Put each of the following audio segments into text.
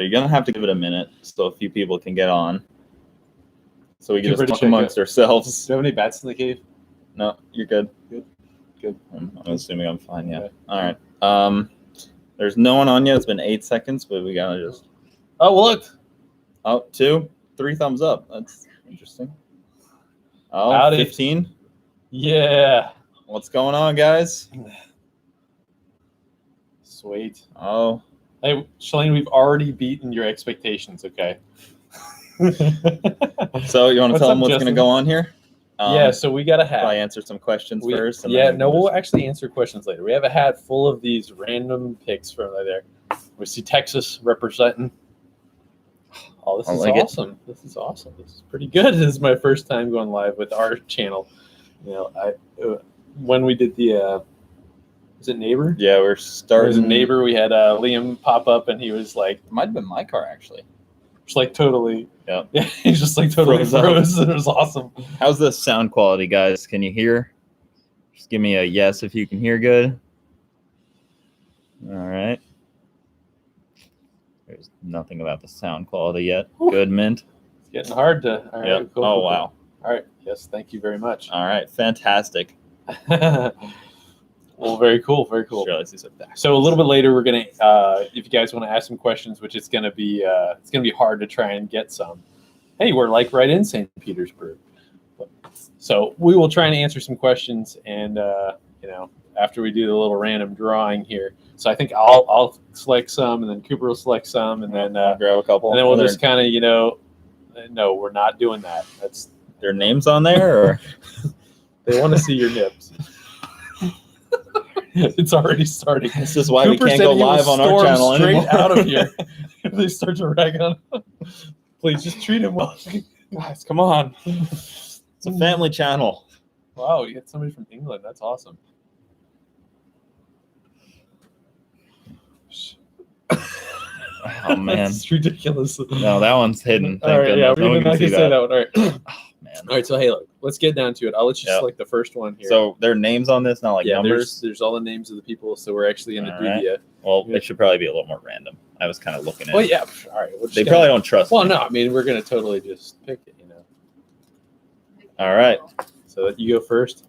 You're going to have to give it a minute so a few people can get on. So we can just talk amongst ourselves. Do you have any bats in the cave? No, you're good. Good. I'm assuming I'm fine, yeah. Okay. All right. There's no one on yet. It's been 8 seconds, but we got to just... Oh, look. Oh, 2, 3 thumbs up. That's interesting. Oh, Howdy. 15. Yeah. What's going on, guys? Sweet. Oh. Hey, Shalane, we've already beaten your expectations, okay? So you want to tell them what's going to go on here? Yeah, so we got a hat. Probably answer some questions first. And we'll actually answer questions later. We have a hat full of these random picks from there. We see Texas representing. Oh, this is awesome. This is awesome. This is pretty good. This is my first time going live with our channel. You know, when we did the was it Neighbor? Yeah, we're starting. It was a Neighbor. We had Liam pop up, and he was like, it might have been my car actually. Just like totally. Yeah. Yeah, he's just like totally froze. It was awesome. How's the sound quality, guys? Can you hear? Just give me a yes if you can hear good. All right. There's nothing about the sound quality yet. Good, Mint. It's getting hard to. All right, yep. cool, oh, cool, wow. All right. Yes, thank you very much. All right. Fantastic. Well, very cool. Very cool. So a little bit later, we're gonna, if you guys want to ask some questions, which it's gonna be hard to try and get some. Hey, we're like right in St. Petersburg, so we will try and answer some questions, and you know, after we do the little random drawing here. So I think I'll select some, and then Cooper will select some, and then grab a couple, and then we'll just kind of, you know, no, we're not doing that. That's their names on there, or they want to see your nips. It's already starting. This is why Cooper we can't go live on our channel straight anymore. Out of here. If they start to rag on him, please just treat him well. Guys, come on. It's a family channel. Wow, you get somebody from England. That's awesome. Oh man, it's ridiculous. No, that one's hidden. All right, yeah, we're not gonna say that one. All right. Oh, man. All right, so hey, look, let's get down to it. I'll let you select the first one here. So there are names on this, not like numbers. There's all the names of the people, so we're actually gonna do the. Well, it should probably be a little more random. I was kind of looking at. Well, yeah. All right. They probably don't trust. Well, me. no, I mean we're gonna totally just pick it, you know. All right. So you go first.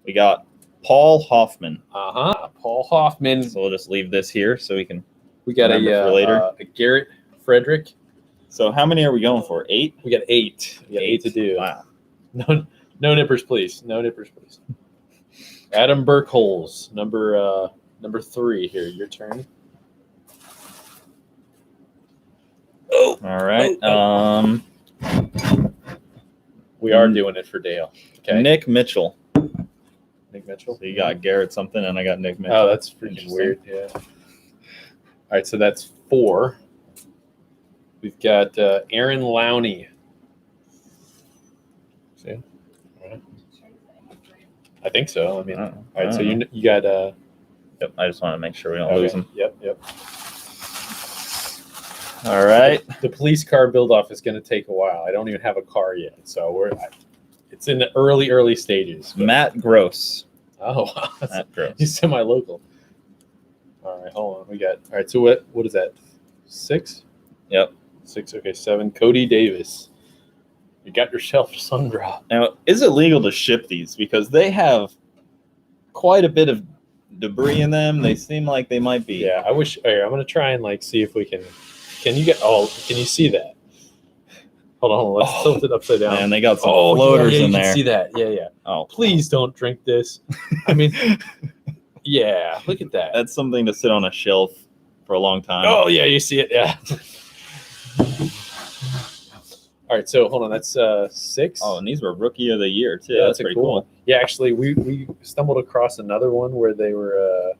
We got Paul Hoffman. Paul Hoffman. So we'll just leave this here so we can. We got a Garrett Frederick. So how many are we going for? 8? We got 8. We got 8 to do. Wow. No nippers, please. No nippers, please. Adam Burkholz, number 3 here. Your turn. Oh. All right. We are doing it for Dale. Okay. Nick Mitchell. Nick Mitchell. So you got Garrett something, and I got Nick Mitchell. Oh, that's freaking weird. Yeah. All right, so that's 4. We've got Aaron Lowney. See? All right. I think so. I mean, all right. So you got. Yep. I just want to make sure we don't lose them. Yep. All right. The police car build-off is going to take a while. I don't even have a car yet, so it's in the early stages. But. Matt Gross. Oh, Matt Gross. He's semi-local. All right, hold on. We got all right. So what is that? 6? Yep. 6. Okay, 7. Cody Davis. You got yourself a Sundrop. Now, is it legal to ship these? Because they have quite a bit of debris in them. They seem like they might be. Yeah, I wish. All right, I'm gonna try and see if we can. Can you get? Oh, can you see that? Hold on. Let's tilt it upside down. Man, they got some floaters in there. You can see that. Yeah. Oh, please don't drink this. I mean. Yeah, look at that. That's something to sit on a shelf for a long time. Oh, yeah, you see it. Yeah. All right, so hold on. That's 6. Oh, and these were Rookie of the Year, too. Yeah, that's pretty cool. Yeah, actually, we stumbled across another one where they were,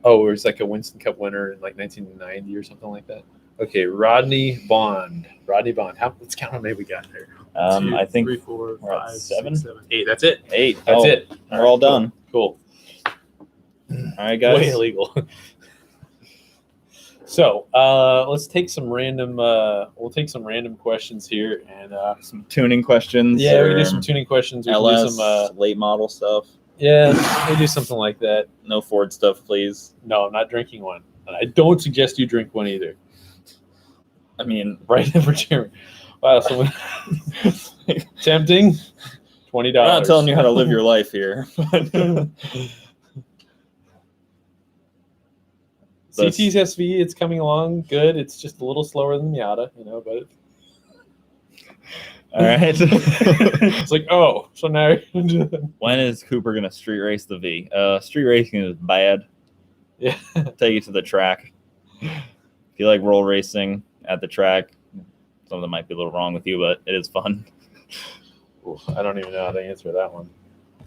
it was like a Winston Cup winner in like 1990 or something like that. Okay, Rodney Bond. Let's count how many we got there. 2, I think 3, 4, 5, 7, 6, 7, 8. That's it. 8. That's it. We're all done. Cool. All right, guys. Way illegal. So let's take some random. We'll take some random questions here and some tuning questions. Yeah, we can do some tuning questions. We LS, can do some late model stuff. Yeah, we do something like that. No Ford stuff, please. No, I'm not drinking one. And I don't suggest you drink one either. I mean, Right in for Jeremy. Wow, someone tempting. $20. I'm not telling you how to live your life here. CT's SV, it's coming along good. It's just a little slower than Miata, but All right. it's like, oh, so now when is Cooper gonna street race the V? Street racing is bad. Yeah. Take you to the track. If you like roll racing at the track, something might be a little wrong with you, but it is fun. Ooh, I don't even know how to answer that one.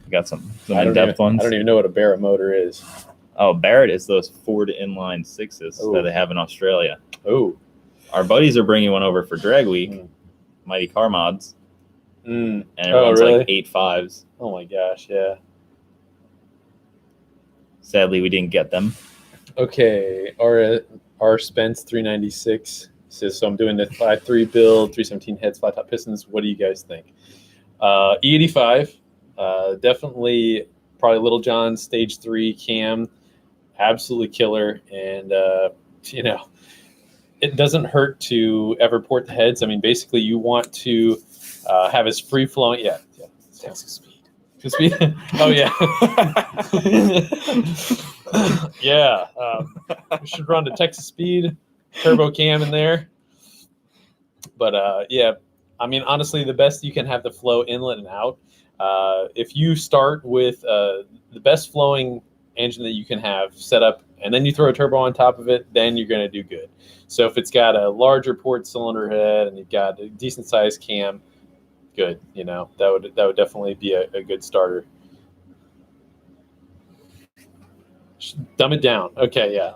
You got some in-depth ones. I don't even know what a Barrett motor is. Oh, Barrett is those Ford inline sixes that they have in Australia. Oh, our buddies are bringing one over for Drag Week, Mighty Car Mods, and everyone's really? like 8.5s. Oh my gosh, yeah. Sadly, we didn't get them. Okay, R Spence 396 says, so I'm doing the 5.3 build, 317 heads, flat top pistons. What do you guys think? E85, definitely probably Little John stage 3 cam, absolutely killer. And it doesn't hurt to ever port the heads. I mean, basically you want to have as free flowing. Yeah. Texas speed. Oh yeah. Yeah. We should run to Texas speed, turbo cam in there. But yeah, I mean, honestly, the best you can have the flow inlet and out. If you start with the best flowing engine that you can have set up, and then you throw a turbo on top of it, then you're going to do good. So if it's got a larger port cylinder head and you've got a decent sized cam, good. That would definitely be a good starter. Dumb it down. Okay, yeah.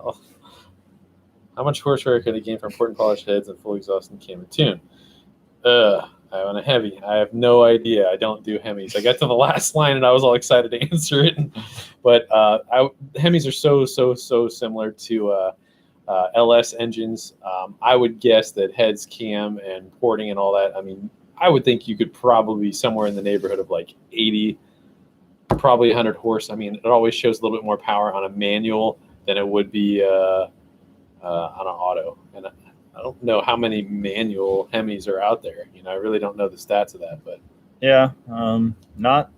How much horsepower could it gain from port and polished heads and full exhaust and cam and tune? I want a Hemi. I have no idea. I don't do Hemis. I got to the last line and I was all excited to answer it. But Hemis are so similar to LS engines. I would guess that heads, cam, and porting and all that, I mean, I would think you could probably be somewhere in the neighborhood of like 80, probably 100 horse. I mean, it always shows a little bit more power on a manual than it would be on an auto. And I don't know how many manual Hemis are out there. I really don't know the stats of that, but yeah, not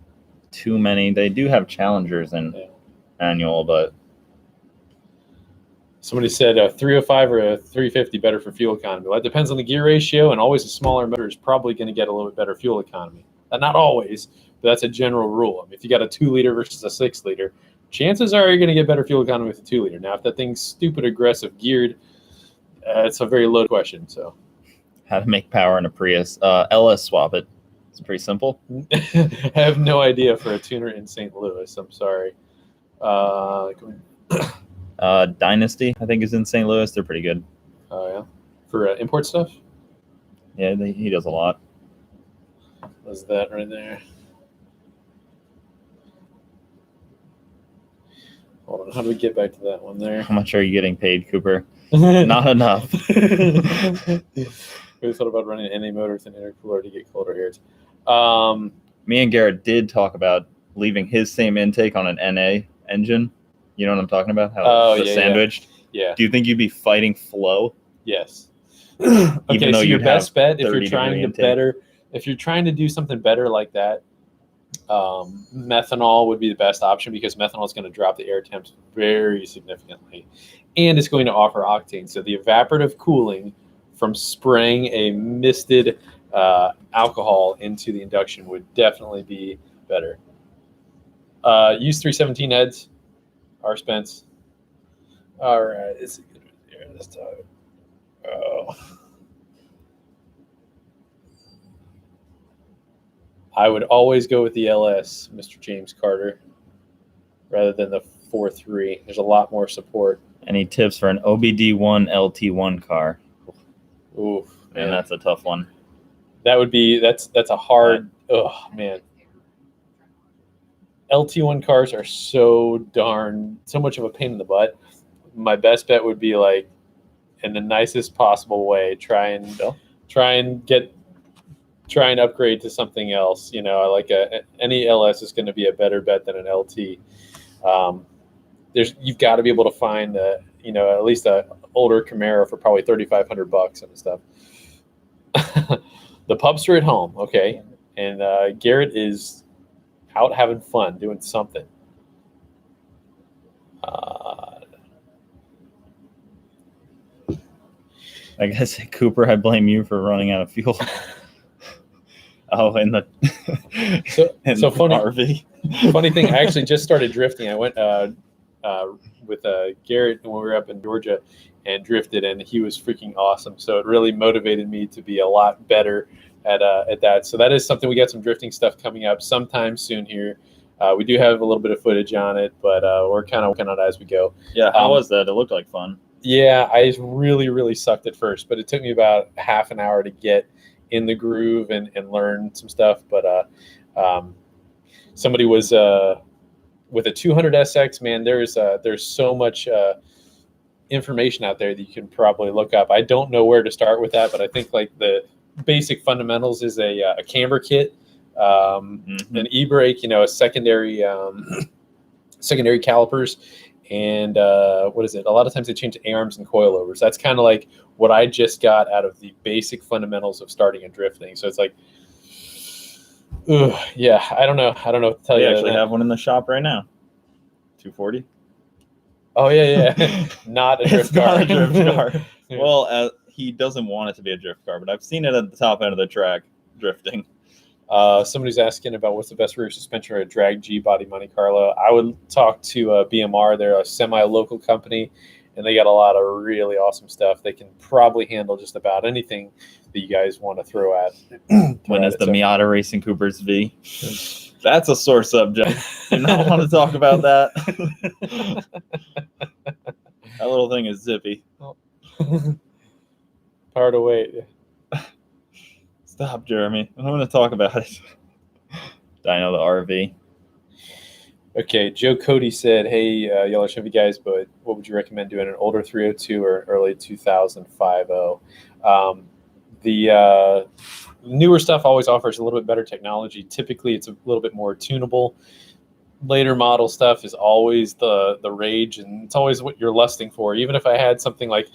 too many. They do have Challengers in manual, but somebody said a 305 or a 350 better for fuel economy. Well, it depends on the gear ratio, and always a smaller motor is probably going to get a little bit better fuel economy. Not always, but that's a general rule. I mean, if you got a 2-liter versus a 6-liter, chances are you're going to get better fuel economy with a 2-liter. Now, if that thing's stupid aggressive geared, it's a very low question. So, how to make power in a Prius? LS swap it. It's pretty simple. I have no idea for a tuner in St. Louis. I'm sorry. Dynasty, I think, is in St. Louis. They're pretty good. Oh yeah, for import stuff. Yeah, he does a lot. What's that right there? Hold on, how do we get back to that one there? How much are you getting paid, Cooper? Not enough. We thought about running an NA motor with an intercooler to get colder airs. Me and Garrett did talk about leaving his same intake on an NA engine. You know what I'm talking about? How sandwiched. Yeah. Do you think you'd be fighting flow? Yes. Okay, so your best bet if you're trying to do something better like that, methanol would be the best option because methanol is going to drop the air temps very significantly, and it's going to offer octane. So the evaporative cooling from spraying a misted alcohol into the induction would definitely be better. Use 317 heads. R Spence. All right, it's a good one here this time. Oh. I would always go with the LS, Mr. James Carter, rather than the 4.3. There's a lot more support. Any tips for an OBD1 LT1 car? Ooh, man, that's a tough one. That would be that's a hard. Oh man. LT1 cars are so much of a pain in the butt. My best bet would be like, in the nicest possible way, try and upgrade to something else. Like any LS is going to be a better bet than an LT. You've got to be able to find at least a older Camaro for probably $3,500 and stuff. The pups are at home, okay, and Garrett is out having fun doing something. I guess, Cooper, I blame you for running out of fuel. Oh, in the funny RV. Funny thing, I actually just started drifting. I went with Garrett when we were up in Georgia and drifted, and he was freaking awesome. So it really motivated me to be a lot better at that. So that is something. We got some drifting stuff coming up sometime soon here. We do have a little bit of footage on it, but we're kind of working on it as we go. Yeah, how was that? It looked like fun. Yeah, I really, really sucked at first, but it took me about half an hour to get in the groove and learn some stuff. But somebody was with a 200 SX, man. There's so much information out there that you can probably look up. I don't know where to start with that, but I think like the basic fundamentals is a camber kit, an e-brake, a secondary calipers, and what is it? A lot of times they change A-arms and coilovers. That's kind of like what I just got out of the basic fundamentals of starting and drifting. So it's like, yeah, I don't know what to tell you. We actually have one in the shop right now. 240. Oh yeah. Not a drift car. Not a drift car. Well, he doesn't want it to be a drift car, but I've seen it at the top end of the track drifting. Somebody's asking about what's the best rear suspension or a drag G body Monte Carlo. I would talk to BMR. They're a semi-local company, and they got a lot of really awesome stuff. They can probably handle just about anything that you guys want to throw at. When is the Miata Racing Cooper's V? That's a sore subject. Do not want to talk about that. That little thing is zippy. Hard to wait. Stop, Jeremy. I don't want to talk about it. Dino the RV. Okay, Joe Cody said, hey, y'all are Chevy guys, but what would you recommend doing, an older 302 or early 2005? The newer stuff always offers a little bit better technology. Typically, it's a little bit more tunable. Later model stuff is always the rage, and it's always what you're lusting for. Even if I had something like,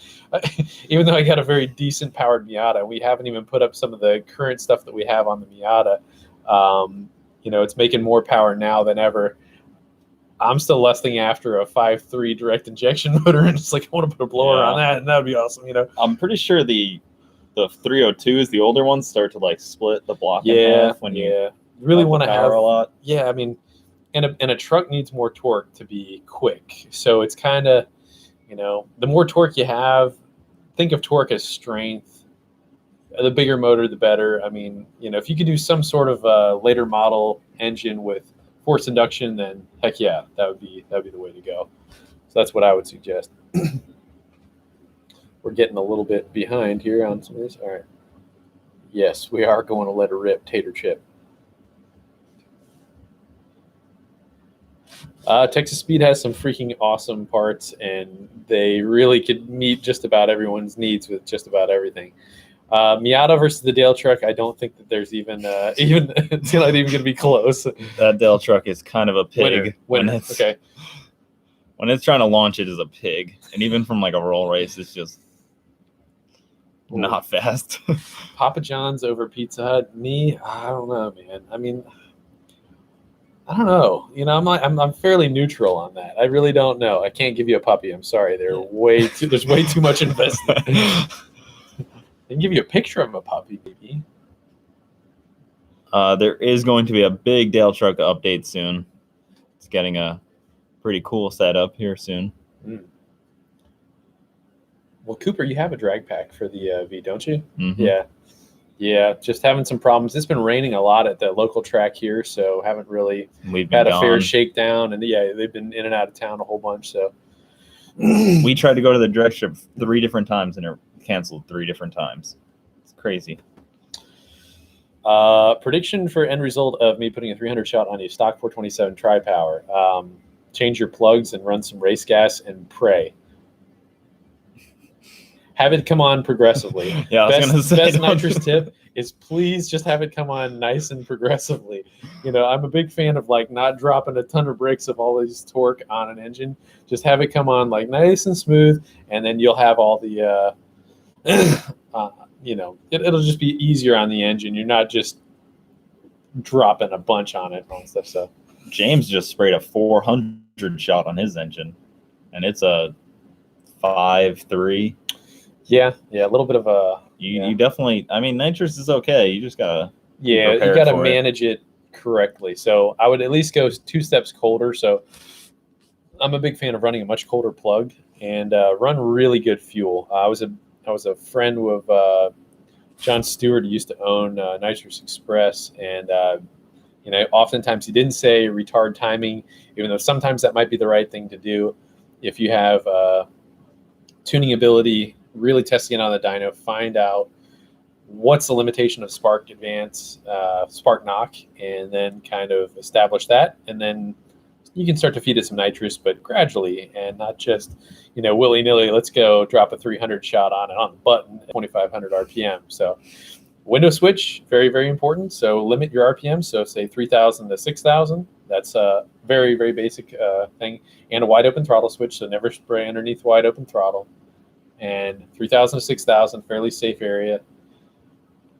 even though I got a very decent powered Miata, we haven't even put up some of the current stuff that we have on the Miata. It's making more power now than ever. I'm still lusting after a 5.3 direct injection motor, and it's like, I want to put a blower on that, and that would be awesome. I'm pretty sure the 302s, the older ones, start to like split the block in half when you really want to have a lot. Yeah, I mean, and a truck needs more torque to be quick. So it's kind of, the more torque you have, think of torque as strength. The bigger motor, the better. I mean, if you could do some sort of later model engine with forced induction, then heck yeah, that would be the way to go. So that's what I would suggest. We're getting a little bit behind here on some of this. All right. Yes, we are going to let her rip, Tater Chip. Texas Speed has some freaking awesome parts, and they really could meet just about everyone's needs with just about everything. Miata versus the Dale truck, I don't think that there's even it's not even going to be close. That Dale truck is kind of a pig. Winner. Okay. When it's trying to launch, it is a pig, and even from like a roll race, it's just not fast. Papa John's over Pizza Hut. Me, I don't know, man. I mean, I don't know. I'm fairly neutral on that. I really don't know. I can't give you a puppy. I'm sorry. There's way too much investment. I can give you a picture of a puppy, maybe. There is going to be a big Dale truck update soon. It's getting a pretty cool setup here soon. Well, Cooper, you have a drag pack for the V, don't you? Mm-hmm. Yeah. Just having some problems. It's been raining a lot at the local track here, so haven't really had a fair shakedown. And they've been in and out of town a whole bunch. So we tried to go to the drag strip 3 different times, and it canceled 3 different times. It's crazy. Prediction for end result of me putting a 300 shot on a stock 427 tri-power. Change your plugs and run some race gas and pray. have it come on progressively. Yeah, I was gonna say, best nitrous tip is please just have it come on nice and progressively. I'm a big fan of like not dropping a ton of brakes of all these torque on an engine. Just have it come on like nice and smooth, and then you'll have all the it'll just be easier on the engine. You're not just dropping a bunch on it and all that stuff. So James just sprayed a 400 shot on his engine, and it's a 5.3. Yeah, a little bit of a. You definitely. I mean, nitrous is okay. You just gotta. Yeah, you gotta manage it correctly. So I would at least go 2 steps colder. So I'm a big fan of running a much colder plug and run really good fuel. I was a friend of John Stewart, who used to own Nitrous Express, and oftentimes he didn't say retard timing, even though sometimes that might be the right thing to do. If you have tuning ability, really testing it on the dyno, find out what's the limitation of spark advance, spark knock, and then kind of establish that, and then you can start to feed it some nitrous, but gradually and not just, willy-nilly, let's go drop a 300 shot on the button, 2,500 RPM. So window switch, very, very important. So limit your RPM. So say 3,000 to 6,000. That's a very, very basic thing. And a wide open throttle switch. So never spray underneath wide open throttle. And 3,000 to 6,000, fairly safe area.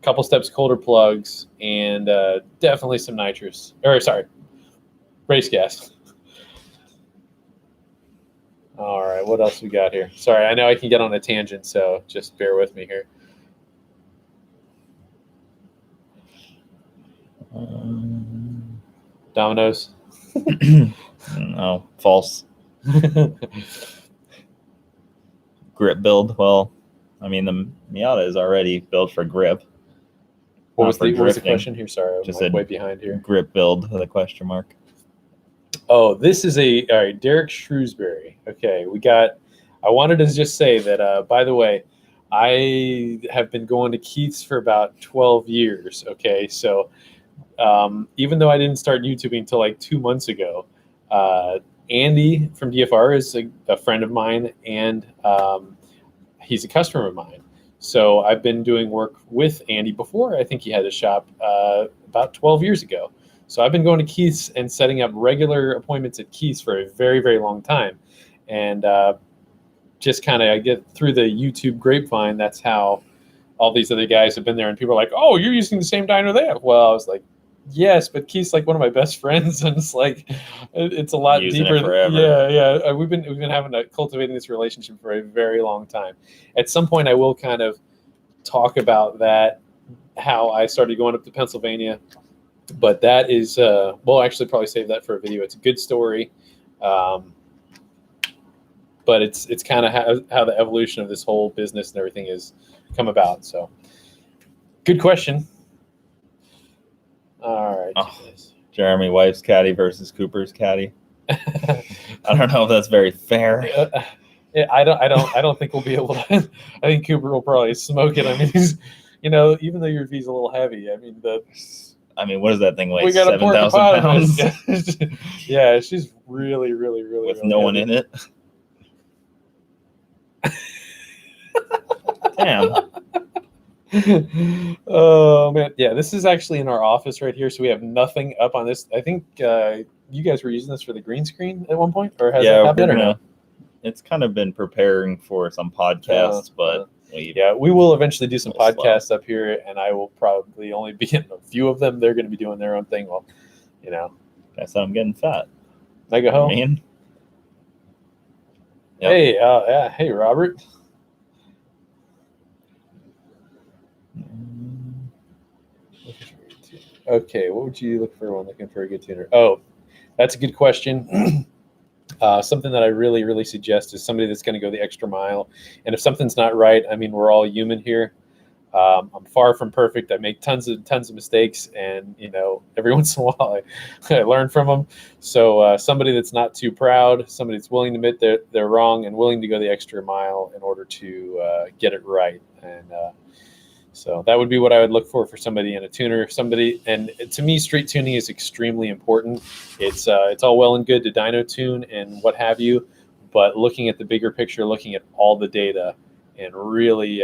Couple steps colder plugs, and definitely some nitrous. Race gas. All right, what else we got here? Sorry, I know I can get on a tangent, so just bear with me here. Dominoes? No, false. Grip build. Well, I mean, the Miata is already built for grip. What was the question here? Sorry, I'm just way behind here. Grip build with a question mark. Oh, this is all right, Derek Shrewsbury. Okay, I wanted to just say that, by the way, I have been going to Keith's for about 12 years. Okay, so even though I didn't start YouTubing until like 2 months ago, Andy from DFR is a friend of mine, and he's a customer of mine. So I've been doing work with Andy before. I think he had a shop about 12 years ago. So I've been going to Keith's and setting up regular appointments at Keith's for a very, very long time. And just kind of I get through the YouTube grapevine. That's how all these other guys have been there. And people are like, oh, you're using the same dyno they have. Well, I was like, yes, but Keith's like one of my best friends. And it's like, it's a lot deeper. Yeah. We've been cultivating this relationship for a very long time. At some point, I will kind of talk about that, how I started going up to Pennsylvania. But that is, we'll actually probably save that for a video. It's a good story. But it's kind of how the evolution of this whole business and everything has come about. So good question. All right. Oh, Jeremy White's caddy versus Cooper's caddy. I don't know if that's very fair. I don't think we'll be able to. I think Cooper will probably smoke it. I mean, he's, even though your V's a little heavy, I mean, what does that thing weigh? We got 7,000 pounds. Yeah, she's really, really, really with really no heavy. one in it. Damn. Oh man, yeah. This is actually in our office right here, so we have nothing up on this. I think you guys were using this for the green screen at one point, or has it happened? Or no? It's kind of been preparing for some podcasts, but. We will eventually do some podcasts up here, and I will probably only be in a few of them. They're going to be doing their own thing. Well, Guess I'm getting fat. Mega home. Man. Yep. Hey, hey, Robert. Okay, what would you look for when looking for a good tuner? Oh, that's a good question. Something that I really, really suggest is somebody that's going to go the extra mile. And if something's not right, I mean, we're all human here. I'm far from perfect. I make tons of mistakes, and every once in a while I learn from them. So somebody that's not too proud, somebody that's willing to admit they're wrong and willing to go the extra mile in order to get it right. And so that would be what I would look for somebody in a tuner. And to me, street tuning is extremely important. It's all well and good to dyno tune and what have you, but looking at the bigger picture, looking at all the data and really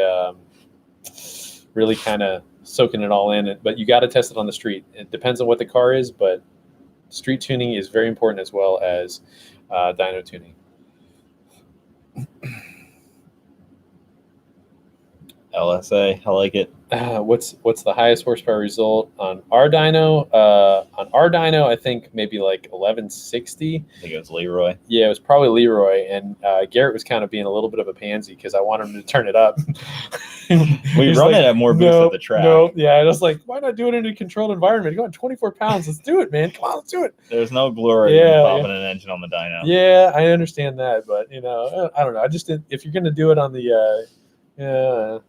really kind of soaking it all in. But you got to test it on the street. It depends on what the car is, but street tuning is very important as well as dyno tuning. LSA, I like it. What's the highest horsepower result on our dyno? I think maybe like 1160. I think it was Leroy. Yeah, it was probably Leroy, and Garrett was kind of being a little bit of a pansy because I wanted him to turn it up. We run it at more boost at the track. No, yeah, I was like, why not do it in a controlled environment? You're going 24 pounds. Let's do it, man. Come on, let's do it. There's no glory in popping an engine on the dyno. Yeah, I understand that, but I don't know. I just did, if you're gonna do it on the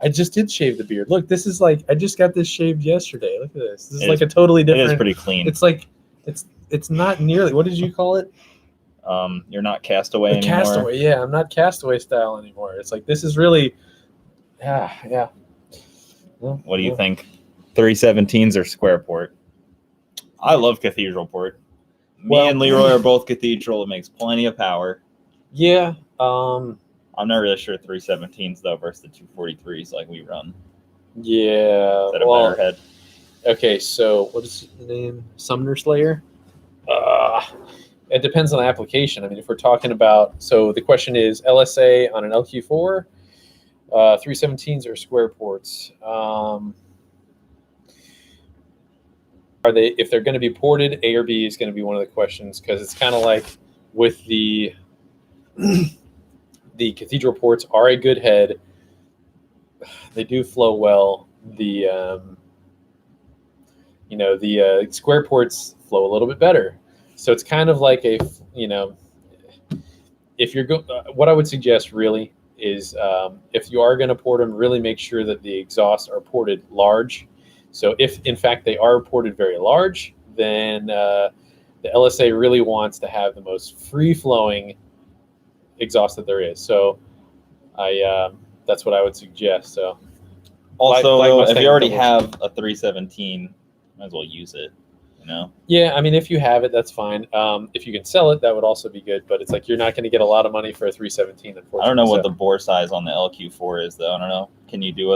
I just did shave the beard. Look, this is like I just got this shaved yesterday. Look at this. This is like a totally different. It is pretty clean. It's like it's not nearly. What did you call it? You're not castaway anymore. Castaway, yeah. I'm not castaway style anymore. It's like this is really, yeah. What do you think? 317s or square port? I love cathedral port. Me and Leroy are both cathedral. It makes plenty of power. Yeah. I'm not really sure 317s though versus the 243s like we run. Yeah. Is that a better head? Okay, so what is the name? Sumner Slayer? It depends on the application. I mean, if we're talking about, so the question is LSA on an LQ4, 317s or square ports. Are they, if they're going to be ported, A or B is going to be one of the questions, because it's kind of like with the the cathedral ports are a good head. They do flow well. The the square ports flow a little bit better. So it's kind of like a, if you're what I would suggest really is if you are going to port them, really make sure that the exhausts are ported large. So if in fact they are ported very large, then the LSA really wants to have the most free-flowing exhaust that there is. So that's what I would suggest. So also, if you already have a 317, might as well use it. Yeah, I mean, if you have it, that's fine. If you can sell it, that would also be good. But it's like you're not going to get a lot of money for a 317. Unfortunately, I don't know what the bore size on the LQ4 is, though. I don't know. Can you do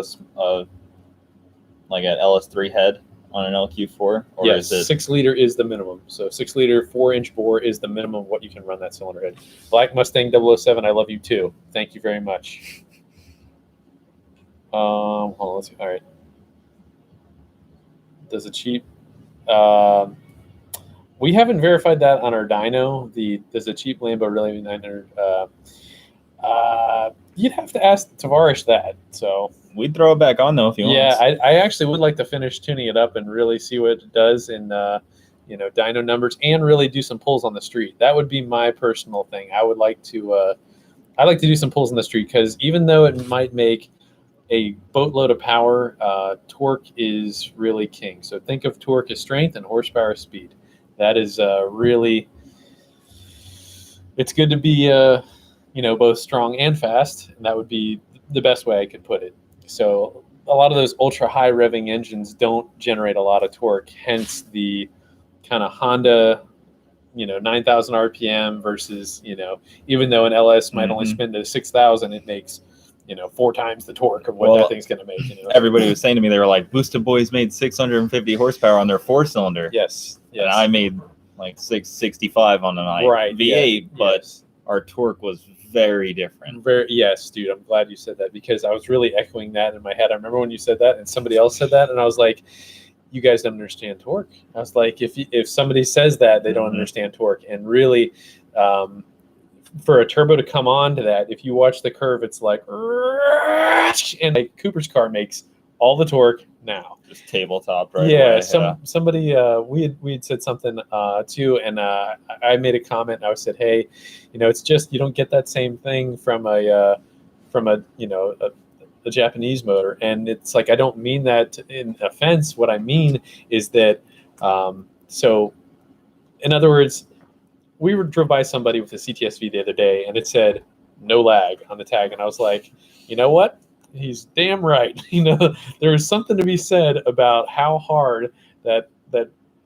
like an LS3 head on an LQ4? Or yes, is it 6 liter is the minimum. So 6 liter, 4-inch bore is the minimum of what you can run that cylinder head. Black Mustang 007, I love you too. Thank you very much. Hold on, let's see. All right. Does it cheap? We haven't verified that on our dyno. Does the cheap Lambo really 900? You'd have to ask Tavares that. So we'd throw it back on though if you want. Yeah, I actually would like to finish tuning it up and really see what it does in dyno numbers, and really do some pulls on the street. That would be my personal thing. I would like to do some pulls on the street, because even though it might make a boatload of power, torque is really king. So think of torque as strength and horsepower as speed. That is really, it's good to be both strong and fast, and that would be the best way I could put it. So a lot of those ultra high revving engines don't generate a lot of torque, hence the kind of Honda 9,000 RPM versus even though an LS might only spin to 6,000, it makes 4 times the torque of what that thing's going to make. Everybody was saying to me, they were like, Boosted Boys made 650 horsepower on their 4-cylinder. Yes. And I made like 665 on an V8, but our torque was very different. Yes, dude. I'm glad you said that, because I was really echoing that in my head. I remember when you said that and somebody else said that, and I was like, you guys don't understand torque. I was like, if somebody says that, they don't understand torque. And really, for a turbo to come on to that, if you watch the curve, it's like, and like Cooper's car makes all the torque now. Just tabletop right away. Somebody we had said something too, and I made a comment, and I said, hey, it's just you don't get that same thing from a Japanese motor. And it's like, I don't mean that in offense. What I mean is that so in other words, we drove by somebody with a CTSV the other day, and it said no lag on the tag, and I was like, you know what? He's damn right. There's something to be said about how hard that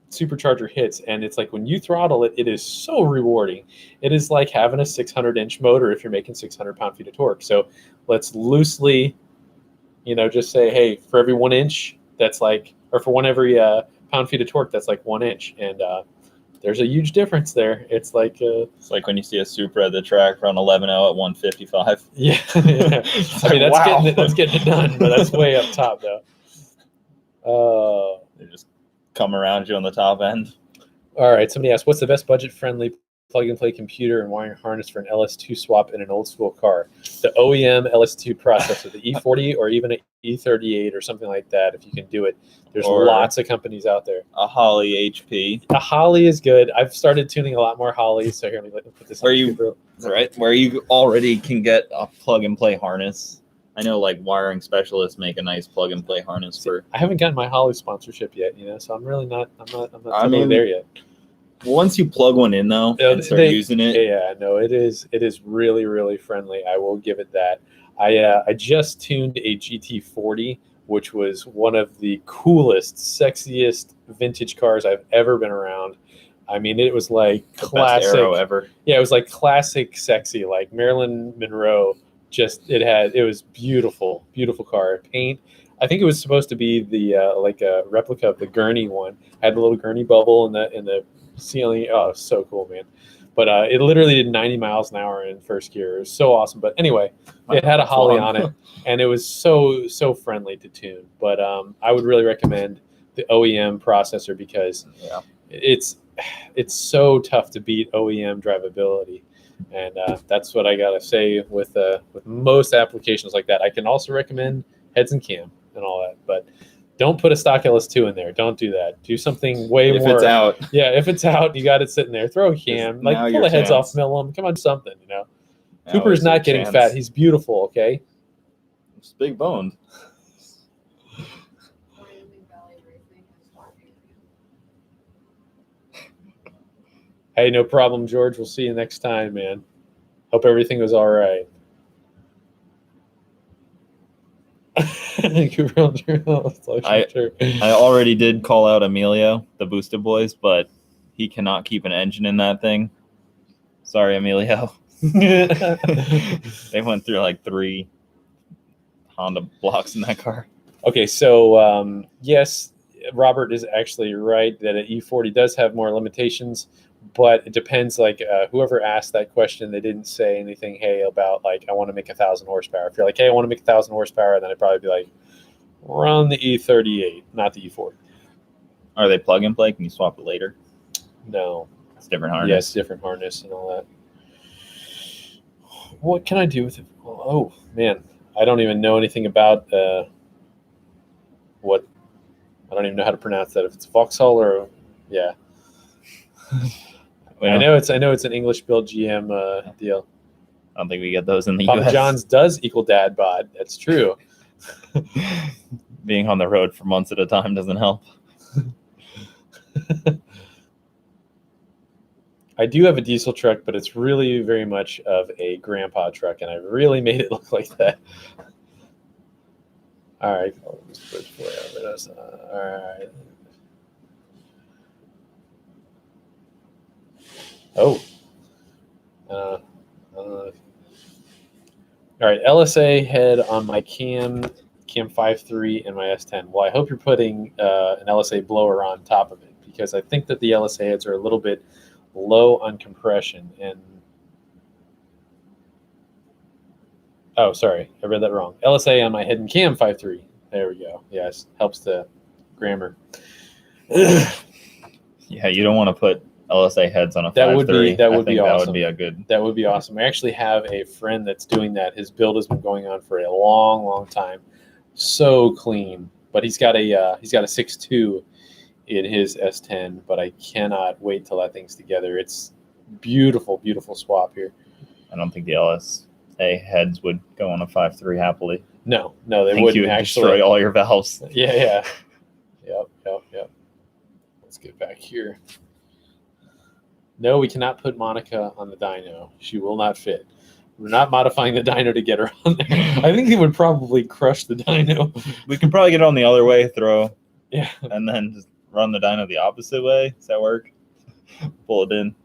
supercharger hits, and it's like when you throttle it, it is so rewarding. It is like having a 600-inch motor if you're making 600 pound-feet of torque. So let's loosely, just say, hey, for every 1 inch, that's like, or for every pound-feet of torque, that's like 1 inch. And there's a huge difference there. It's like when you see a Supra at the track run 11.0 at 155. Yeah. I mean, that's getting it done, but that's way up top, though. They just come around you on the top end. All right. Somebody asked, what's the best budget-friendly plug-and-play computer and wiring harness for an LS2 swap in an old-school car? The OEM LS2 processor, the E40 or even an E38 or something like that, if you can do it. There's lots of companies out there. A Holley HP. A Holley is good. I've started tuning a lot more Holleys, so here, let me put this where you already can get a plug-and-play harness. I know, like, wiring specialists make a nice plug-and-play harness for. I haven't gotten my Holley sponsorship yet, so I'm really not. I'm not totally there yet. Once you plug one in, though, and start using it, it is really, really friendly. I will give it that. I just tuned a GT40, which was one of the coolest, sexiest vintage cars I've ever been around. I mean, it was like classic. Best aero ever. Yeah, it was like classic, sexy, like Marilyn Monroe. It was beautiful car. Paint. I think it was supposed to be the like a replica of the Gurney one. Had the little Gurney bubble in the ceiling. Oh, so cool, man. But it literally did 90 miles an hour in first gear. It was so awesome. But anyway, it had a Holley on it, and it was so friendly to tune. But I would really recommend the OEM processor because it's so tough to beat OEM drivability. And that's what I gotta say with most applications like that. I can also recommend heads and cam and all that, but don't put a stock LS2 in there. Don't do that. Do something way more. If it's out. Yeah, if it's out, you got it sitting there. Throw a cam, like pull the heads off, mill them. Come on, something. Cooper's not getting fat. He's beautiful. Okay. It's big boned. Hey, no problem, George. We'll see you next time, man. Hope everything was all right. I already did call out Emilio, the Boosted Boys, but he cannot keep an engine in that thing. Sorry, Emilio. They went through like 3 Honda blocks in that car. Okay, so yes, Robert is actually right that an E40 does have more limitations. But it depends, like whoever asked that question, they didn't say anything, hey, about like, I want to make 1,000 horsepower. If you're like, hey, I want to make 1,000 horsepower, then I'd probably be like, run the E38, not the E40. Are they plug and play? Can you swap it later? No. It's different harness. Yes, different harness and all that. What can I do with it? Oh, man. I don't even know anything about what. I don't even know how to pronounce that. If it's Vauxhall or, yeah. Well, I know it's an English built GM deal. I don't think we get those in the Papa US. John's does equal dad bod. That's true. Being on the road for months at a time doesn't help. I do have a diesel truck, but it's really very much of a grandpa truck, and I really made it look like that. All right. All right. Oh. All right. LSA head on my Cam 5.3 and my S10. Well, I hope you're putting an LSA blower on top of it because I think that the LSA heads are a little bit low on compression. And oh, sorry, I read that wrong. LSA on my head and Cam 5.3. There we go. Yes, helps the grammar. Yeah, you don't want to put LSA heads on a 5.3. That would be awesome. That would be a good. That would be awesome. I actually have a friend that's doing that. His build has been going on for a long, long time. So clean, but he's got a 6.2 in his S10. But I cannot wait till that thing's together. It's beautiful, beautiful swap here. I don't think the LSA heads would go on a 5.3 happily. No, they wouldn't. You would actually destroy all your valves. Yeah. Yep. Let's get back here. No, we cannot put Monica on the dyno. She will not fit. We're not modifying the dyno to get her on there. I think it would probably crush the dyno. We can probably get it on the other way, throw. Yeah. And then just run the dyno the opposite way? Does that work? Pull it in.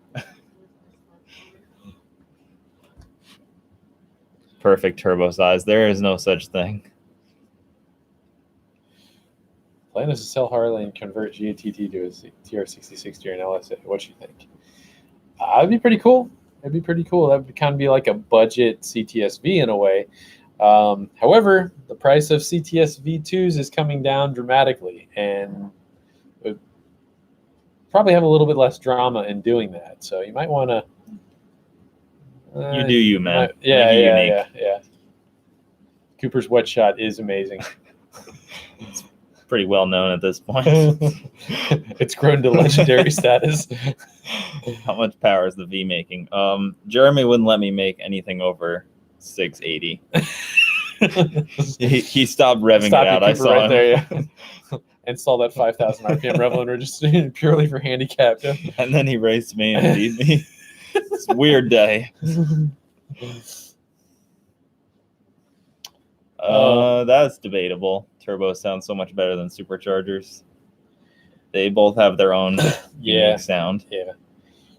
Perfect turbo size. There is no such thing. Plan is to sell Harley and convert GATT to a TR66 or an LSA. What you think? That'd be pretty cool. That'd be pretty cool. That would kind of be like a budget CTS-V in a way. However, the price of CTS V2s is coming down dramatically, and would probably have a little bit less drama in doing that. So you might want to. You do you, man. Yeah. Cooper's wet shot is amazing. It's pretty well known at this point. It's grown to legendary status. How much power is the V making? Jeremy wouldn't let me make anything over 680. he stopped revving it out. I saw right him. there. Yeah. Install that 5,000 RPM Revel and register purely for handicap. Yeah. And then he raced me and beat me. It's a weird day. That's debatable. Turbos sound so much better than superchargers. They both have their own unique sound. Yeah.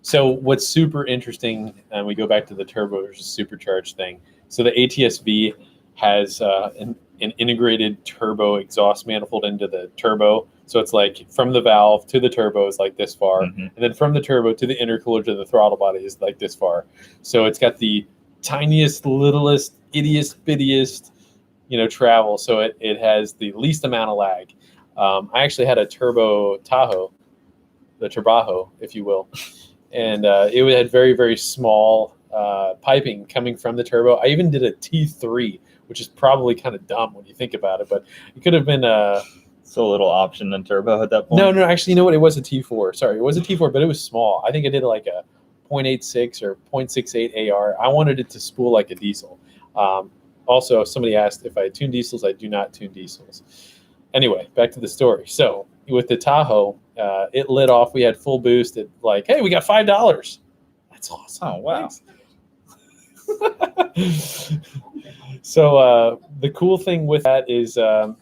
So what's super interesting, and we go back to the turbo versus supercharged thing. So the ATS-V has an integrated turbo exhaust manifold into the turbo. So it's like from the valve to the turbo is like this far. Mm-hmm. And then from the turbo to the intercooler to the throttle body is like this far. So it's got the tiniest, littlest, ittiest, bittiest, travel. So it has the least amount of lag. I actually had a turbo Tahoe, the Turbajo, if you will. And it had very, very small piping coming from the turbo. I even did a T3, which is probably kind of dumb when you think about it, but it could have been so little option than turbo at that point. No, actually, you know what? It was a T4. Sorry, it was a T4, but it was small. I think I did like a 0.86 or 0.68 AR. I wanted it to spool like a diesel. Also, somebody asked if I tune diesels. I do not tune diesels. Anyway, back to the story. So with the Tahoe, it lit off. We had full boost. It like, hey, we got $5. That's awesome. Oh, wow. So the cool thing with that is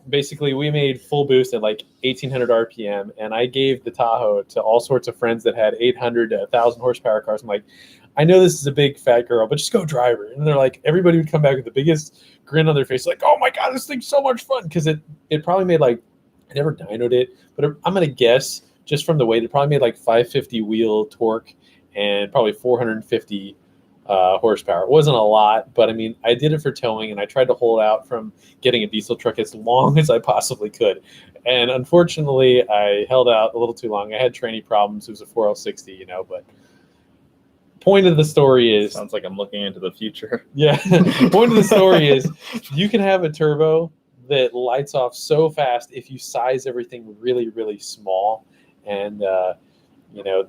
basically we made full boost at like 1,800 RPM, and I gave the Tahoe to all sorts of friends that had 800 to 1,000 horsepower cars. I'm like, I know this is a big fat girl, but just go drive her. And they're like, everybody would come back with the biggest grin on their face, like, oh my God, this thing's so much fun. Because it probably made like, I never dynoed it, but I'm going to guess just from the weight, it probably made like 550 wheel torque and probably 450 horsepower. It wasn't a lot, but I mean, I did it for towing, and I tried to hold out from getting a diesel truck as long as I possibly could. And unfortunately, I held out a little too long. I had tranny problems. It was a 4L60, but point of the story is... Sounds like I'm looking into the future. Yeah. Point of the story is you can have a turbo that lights off so fast if you size everything really, really small. And, the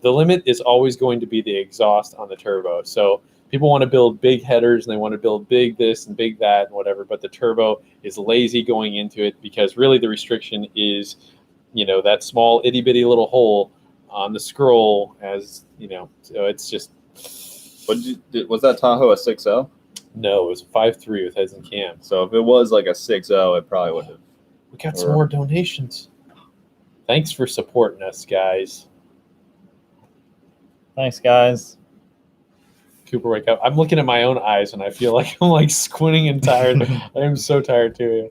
limit is always going to be the exhaust on the turbo. So people want to build big headers, and they want to build big this and big that and whatever, but the turbo is lazy going into it because really the restriction is, that small itty bitty little hole on the scroll so it's just. Was that Tahoe a 6.0? No, it was a 5.3 with heads and cam. So if it was like a 6.0, it probably would have. We got some more donations. Thanks for supporting us, guys. Thanks, guys. Cooper, wake up. I'm looking at my own eyes, and I feel like I'm like squinting and tired. I am so tired too.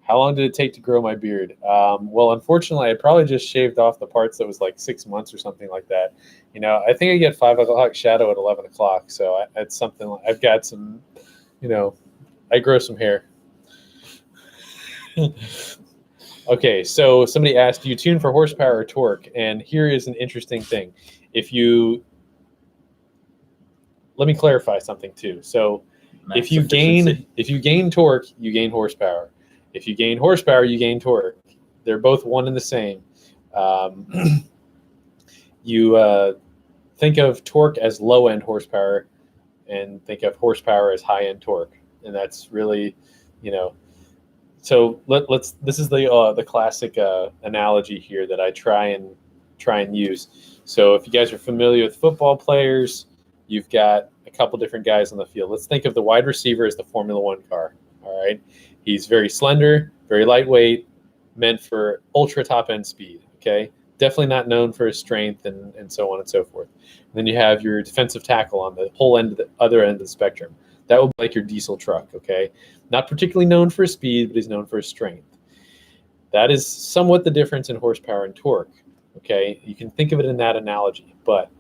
How long did it take to grow my beard? Well, unfortunately, I probably just shaved off the parts that was like 6 months or something like that. I think I get 5 o'clock shadow at 11 o'clock. So it's something I've got some, I grow some hair. Okay, so somebody asked, do you tune for horsepower or torque? And here is an interesting thing. Let me clarify something too. So if you gain torque, you gain horsepower. If you gain horsepower, you gain torque. They're both one and the same. You think of torque as low-end horsepower, and think of horsepower as high-end torque, and that's really, So This is the classic analogy here that I try and use. So if you guys are familiar with football players, you've got a couple different guys on the field. Let's think of the wide receiver as the Formula One car. All right. He's very slender, very lightweight, meant for ultra top end speed. Okay, definitely not known for his strength and so on and so forth. And then you have your defensive tackle on the whole end of the other end of the spectrum. That will be like your diesel truck. Okay, not particularly known for his speed, but he's known for his strength. That is somewhat the difference in horsepower and torque. Okay, you can think of it in that analogy, but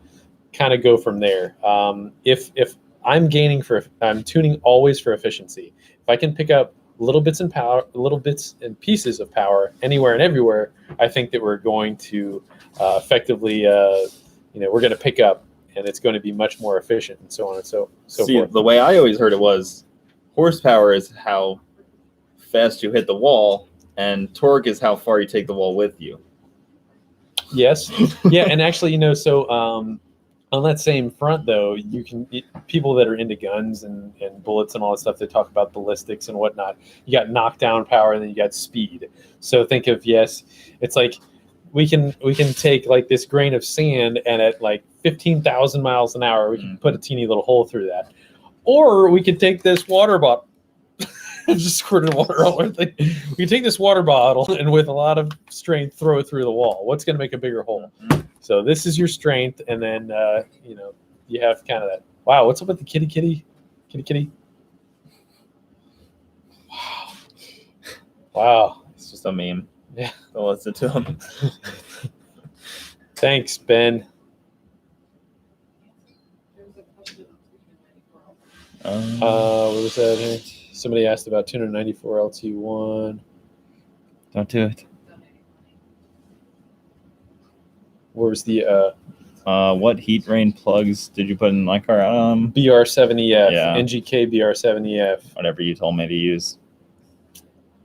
kind of go from there. If I'm tuning always for efficiency. If I can pick up little bits and pieces of power anywhere and everywhere, I think that we're going to effectively, we're going to pick up, and it's going to be much more efficient, and so on and so forth. The way I always heard it was, horsepower is how fast you hit the wall, and torque is how far you take the wall with you. Yes, yeah, and actually, on that same front, though, people that are into guns and bullets and all that stuff, they talk about ballistics and whatnot. You got knockdown power, and then you got speed. So think of, it's like we can take like this grain of sand, and at like 15,000 miles an hour, we can put a teeny little hole through that. Or we could take this water bottle. Just squirted water all over the thing. We can take this water bottle and with a lot of strength throw it through the wall. What's going to make a bigger hole? So this is your strength, and then you have kind of that. Wow, what's up with the kitty? Wow, it's just a meme. Yeah, don't listen to him. Thanks, Ben. What was that here? Somebody asked about 294 LT1. Don't do it. Where was the what heat rain plugs did you put in my car? BR7EF, yeah. NGK BR7EF. Whatever you told me to use.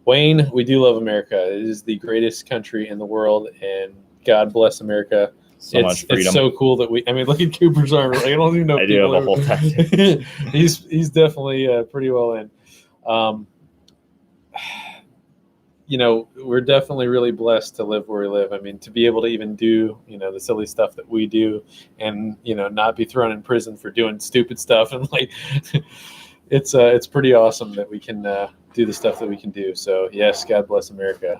Wayne, we do love America. It is the greatest country in the world, and God bless America. Much freedom. It's so cool that look at Cooper's arm. Like, I don't even know. I do have a whole tactic. He's definitely pretty well in. We're definitely really blessed to live where we live. I mean, to be able to even do, the silly stuff that we do, and, not be thrown in prison for doing stupid stuff. And like, it's pretty awesome that we can do the stuff that we can do. So yes, God bless America.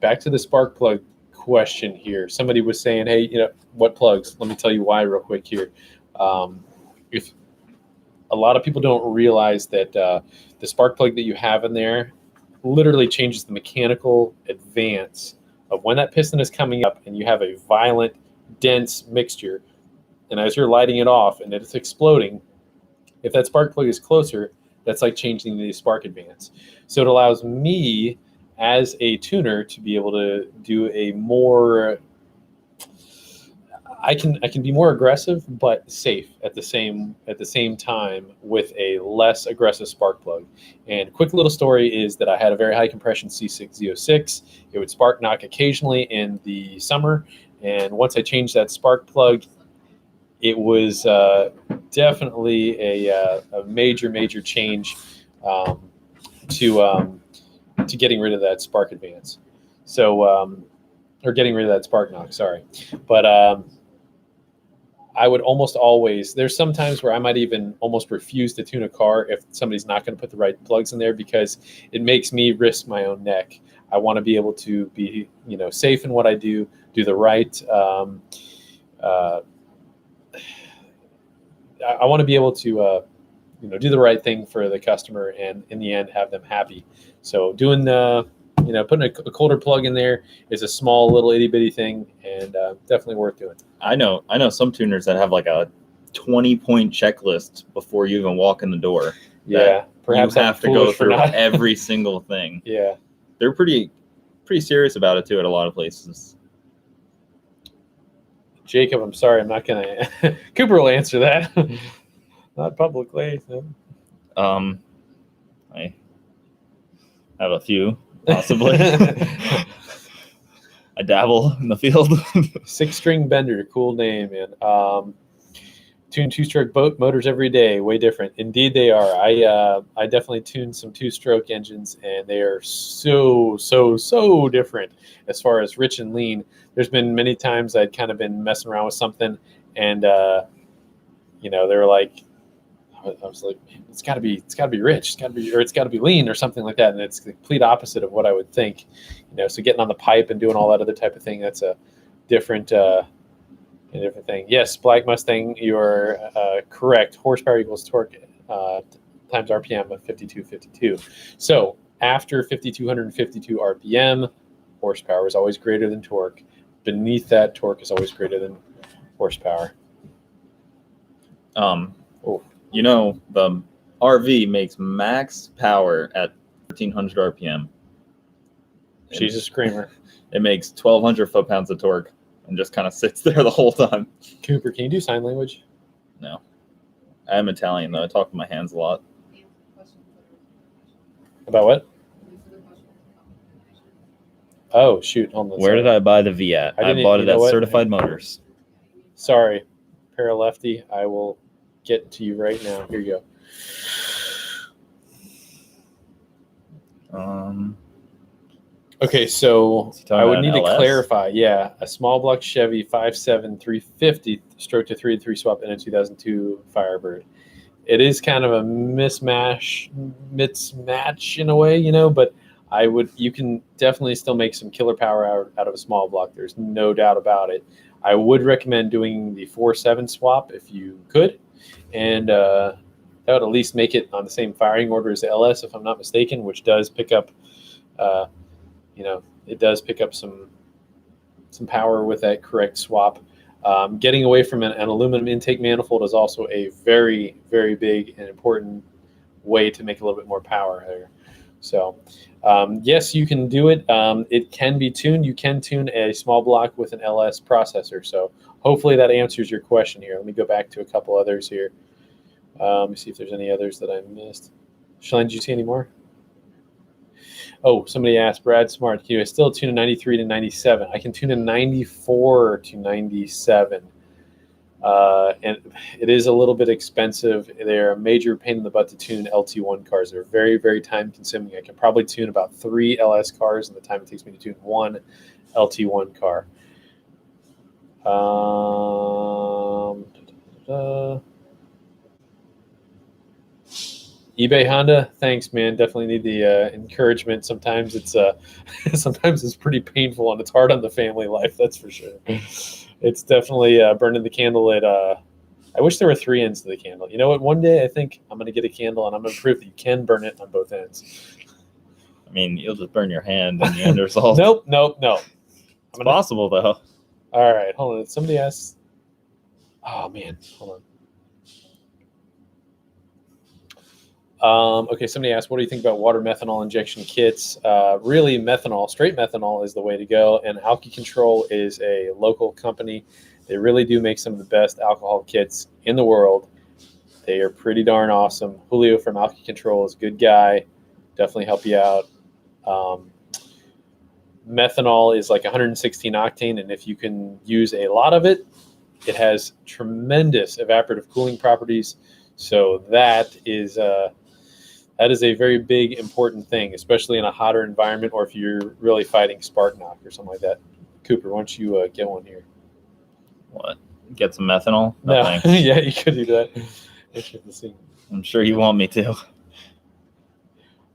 Back to the spark plug question here. Somebody was saying, hey, what plugs? Let me tell you why real quick here. If a lot of people don't realize that the spark plug that you have in there literally changes the mechanical advance of when that piston is coming up and you have a violent, dense mixture. And as you're lighting it off and it's exploding, if that spark plug is closer, that's like changing the spark advance. So it allows me as a tuner to be able to do a more, I can be more aggressive but safe at the same time with a less aggressive spark plug. And quick little story is that I had a very high compression C6Z06. It would spark knock occasionally in the summer, and once I changed that spark plug, it was definitely a major change to getting rid of that spark advance. So or getting rid of that spark knock, sorry. But I would almost always, there's some times where I might even almost refuse to tune a car if somebody's not going to put the right plugs in there, because it makes me risk my own neck. I want to be able to be, safe in what I do the right, I want to be able to, do the right thing for the customer and in the end have them happy. So doing putting a colder plug in there is a small little itty bitty thing, and definitely worth doing. I know some tuners that have like a 20-point checklist before you even walk in the door. Yeah, perhaps you have to go through every single thing. Yeah, they're pretty serious about it too at a lot of places. Jacob, I'm sorry, I'm not gonna. Cooper will answer that. Not publicly. No. I have a few, possibly. I dabble in the field. 6-string bender, cool name, man. Tune 2-stroke boat motors every day, way different. Indeed, they are. I definitely tuned some 2-stroke engines, and they are so different as far as rich and lean. There's been many times I'd kind of been messing around with something, and they were like, I was like, man, it's got to be rich, it's got to be lean or something like that. And it's the complete opposite of what I would think, So getting on the pipe and doing all that other type of thing, that's a different thing. Yes, Black Mustang, you're correct. Horsepower equals torque times RPM of 5252. So after 5252 RPM, horsepower is always greater than torque. Beneath that, torque is always greater than horsepower. The RV makes max power at 1300 RPM. She's a screamer. It makes 1200 foot-pounds of torque and just kind of sits there the whole time. Cooper, can you do sign language? No. I am Italian, though. I talk with my hands a lot. About what? Oh, shoot. Hold on. Where did I buy the V at? I bought it at Certified Motors. Sorry, Paralefty. I will get to you right now. Here you go. Okay, so I would need to clarify. Yeah, a small block Chevy 5.7 350 stroke to 3-3 swap in a 2002 Firebird. It is kind of a mismatch in a way, but you can definitely still make some killer power out of a small block. There's no doubt about it. I would recommend doing the 4.7 swap if you could, and that would at least make it on the same firing order as the LS, if I'm not mistaken, which does pick up, it does pick up some power with that correct swap. Getting away from an aluminum intake manifold is also a very, very big and important way to make a little bit more power there. So, yes, you can do it. It can be tuned. You can tune a small block with an LS processor. So hopefully that answers your question here. Let me go back to a couple others here. Let me see if there's any others that I missed. Shalane, did you see any more? Oh, somebody asked, Brad Smart, can you still tune a 93 to 97? I can tune a 94 to 97. And it is a little bit expensive. They're a major pain in the butt to tune LT1 cars. They're very, very time consuming. I can probably tune about 3 LS cars in the time it takes me to tune 1 LT1 car. eBay Honda, thanks, man. Definitely need the encouragement. Sometimes it's pretty painful and it's hard on the family life. That's for sure. It's definitely burning the candle at. I wish there were 3 ends to the candle. You know what? One day I think I'm going to get a candle and I'm going to prove that you can burn it on both ends. I mean, you'll just burn your hand and the end result. Nope. It's possible though. All right, hold on. Somebody asked. Oh man, hold on. Okay, somebody asked, what do you think about water methanol injection kits? Really, straight methanol is the way to go, and Alky Control is a local company. They really do make some of the best alcohol kits in the world. They are pretty darn awesome. Julio from Alky Control is a good guy. Definitely help you out. Methanol is like 116 octane, and if you can use a lot of it, it has tremendous evaporative cooling properties. So that is a very big, important thing, especially in a hotter environment or if you're really fighting spark knock or something like that. Cooper, why don't you get one here? What? Get some methanol? No. Yeah, you could do that. I'm sure you want me to.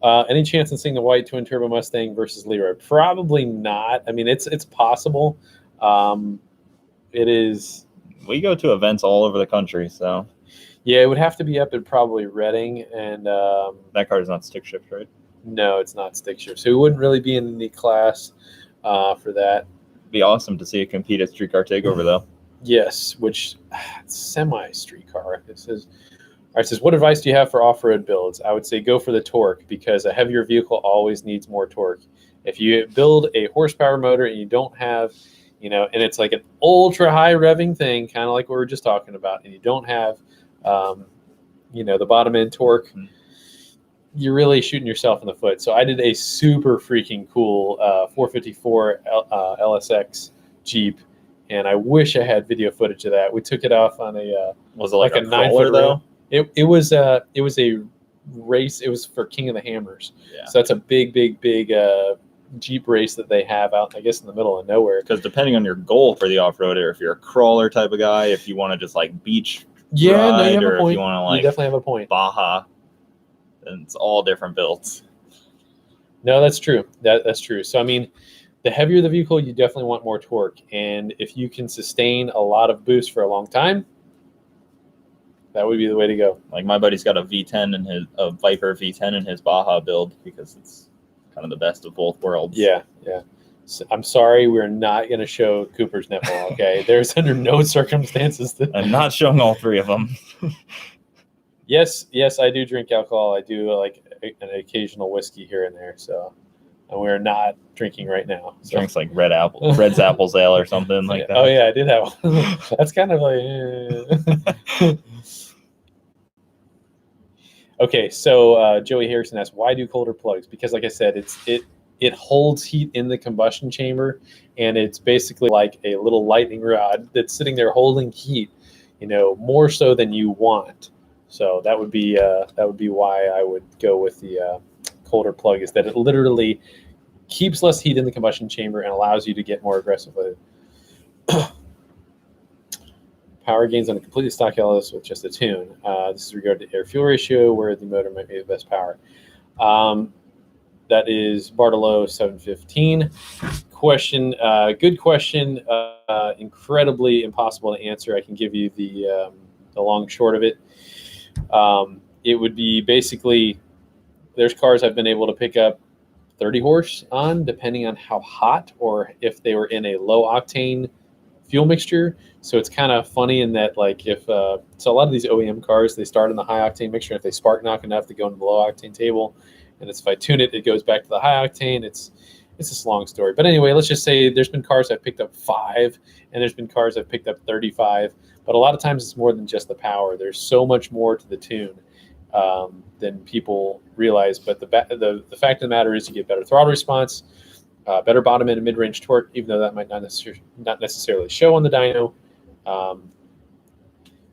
Any chance in seeing the white twin turbo Mustang versus Leroy? Probably not. I mean, it's possible. It is. We go to events all over the country, so. Yeah, it would have to be up at probably Reading, and that car is not stick shift, right? No, it's not stick shift, so it wouldn't really be in any class for that. It'd be awesome to see it compete at Streetcar Takeover, though. Yes, which semi-streetcar. It says, what advice do you have for off-road builds? I would say go for the torque because a heavier vehicle always needs more torque. If you build a horsepower motor and you don't have, and it's like an ultra-high revving thing, kind of like what we were just talking about, and you don't have the bottom end torque, you're really shooting yourself in the foot. So I did a super freaking cool 454 LSX Jeep, and I wish I had video footage of that. We took it off on a was it like a 9-foot though? It was a race. It was for King of the Hammers. Yeah. So that's a big Jeep race that they have out, I guess, in the middle of nowhere. Because depending on your goal for the off-roader, if you're a crawler type of guy, if you want to just like beach Yeah, no, you have or a if point. you want to You like definitely have a point. Baja, and it's all different builds. No, that's true. That's true. So I mean, the heavier the vehicle, you definitely want more torque, and if you can sustain a lot of boost for a long time, that would be the way to go. Like my buddy's got a Viper V10 in his Baja build because it's kind of the best of both worlds. Yeah. So I'm sorry, we're not going to show Cooper's nipple. Okay, there's under no circumstances that I'm not showing all three of them. Yes, I do drink alcohol. I do like an occasional whiskey here and there. So, and we're not drinking right now. So. Drinks like Red's Apples Ale or something like that. Oh yeah, I did have one. That's kind of like. Okay, so Joey Harrison asks, why do colder plugs? Because, like I said, it holds heat in the combustion chamber, and it's basically like a little lightning rod that's sitting there holding heat, more so than you want. So that would be why I would go with the colder plug, is that it literally keeps less heat in the combustion chamber and allows you to get more aggressive with it. Power gains on a completely stock LS with just a tune. This is regard to air-fuel ratio, where the motor might be the best power. That is Bartolo 715. Question, good question. Incredibly impossible to answer. I can give you the long short of it. It would be basically, there's cars I've been able to pick up 30 horse on, depending on how hot or if they were in a low octane fuel mixture. So it's kind of funny in that, like, if so a lot of these OEM cars, they start in the high octane mixture. If they spark knock enough, they go into the low octane table, and if I tune it, it goes back to the high octane. It's this long story, but anyway, let's just say there's been cars I've picked up 5, and there's been cars I've picked up 35. But a lot of times it's more than just the power. There's so much more to the tune than people realize. But the fact of the matter is, you get better throttle response, better bottom end and mid range torque, even though that might not necessarily show on the dyno.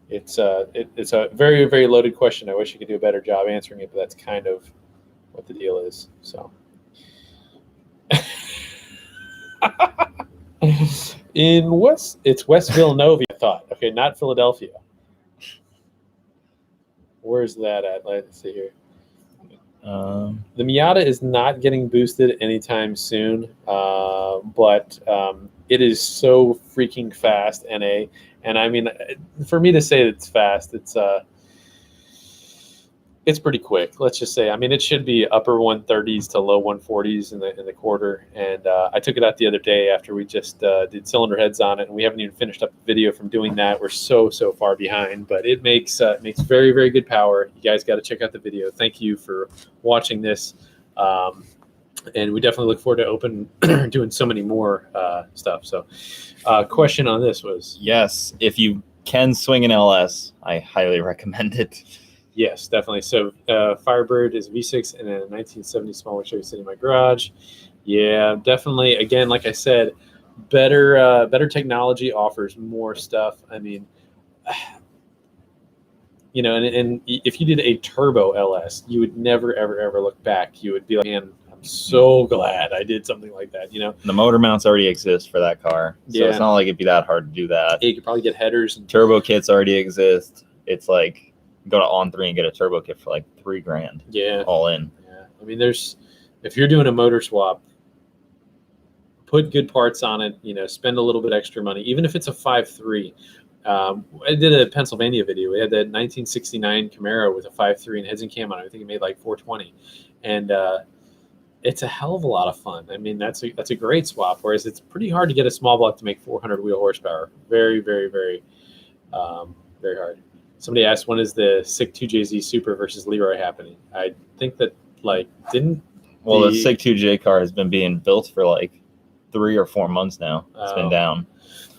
It's a very, very loaded question. I wish I could do a better job answering it, but that's kind of what the deal is. So. It's West Villanova, I thought. Okay, not Philadelphia. Where's that at? Let's see here. The Miata is not getting boosted anytime soon, but it is so freaking fast. And I mean, for me to say it's fast, it's pretty quick. Let's just say, I mean, it should be upper 130s to low 140s in the quarter. And I took it out the other day after we just did cylinder heads on it, and we haven't even finished up the video from doing that. We're so far behind, but it makes very, very good power. You guys got to check out the video. Thank you for watching this, and we definitely look forward to doing so many more stuff. So, question on this was, yes, if you can swing an LS, I highly recommend it. Yes, definitely. So Firebird is V6 and a 1970 small Chevy sitting in my garage. Yeah, definitely. Again, like I said, better technology offers more stuff. I mean, and if you did a turbo LS, you would never, ever look back. You would be like, man, I'm so glad I did something like that. The motor mounts already exist for that car, so it's not like it'd be that hard to do that. You could probably get headers and turbo kits already exist. It's like, go to On3 and get a turbo kit for like $3,000. Yeah, all in. Yeah, I mean, if you're doing a motor swap, put good parts on it. Spend a little bit extra money, even if it's a 5.3. I did a Pennsylvania video. We had that 1969 Camaro with a 5.3 and heads and cam on it. I think it made like 420, and it's a hell of a lot of fun. I mean, that's a great swap. Whereas it's pretty hard to get a small block to make 400 wheel horsepower. Very, very, very, very hard. Somebody asked, when is the SICK 2JZ Super versus Leroy happening? I think that, the SICK 2J car has been being built for like 3 or 4 months now. It's been down.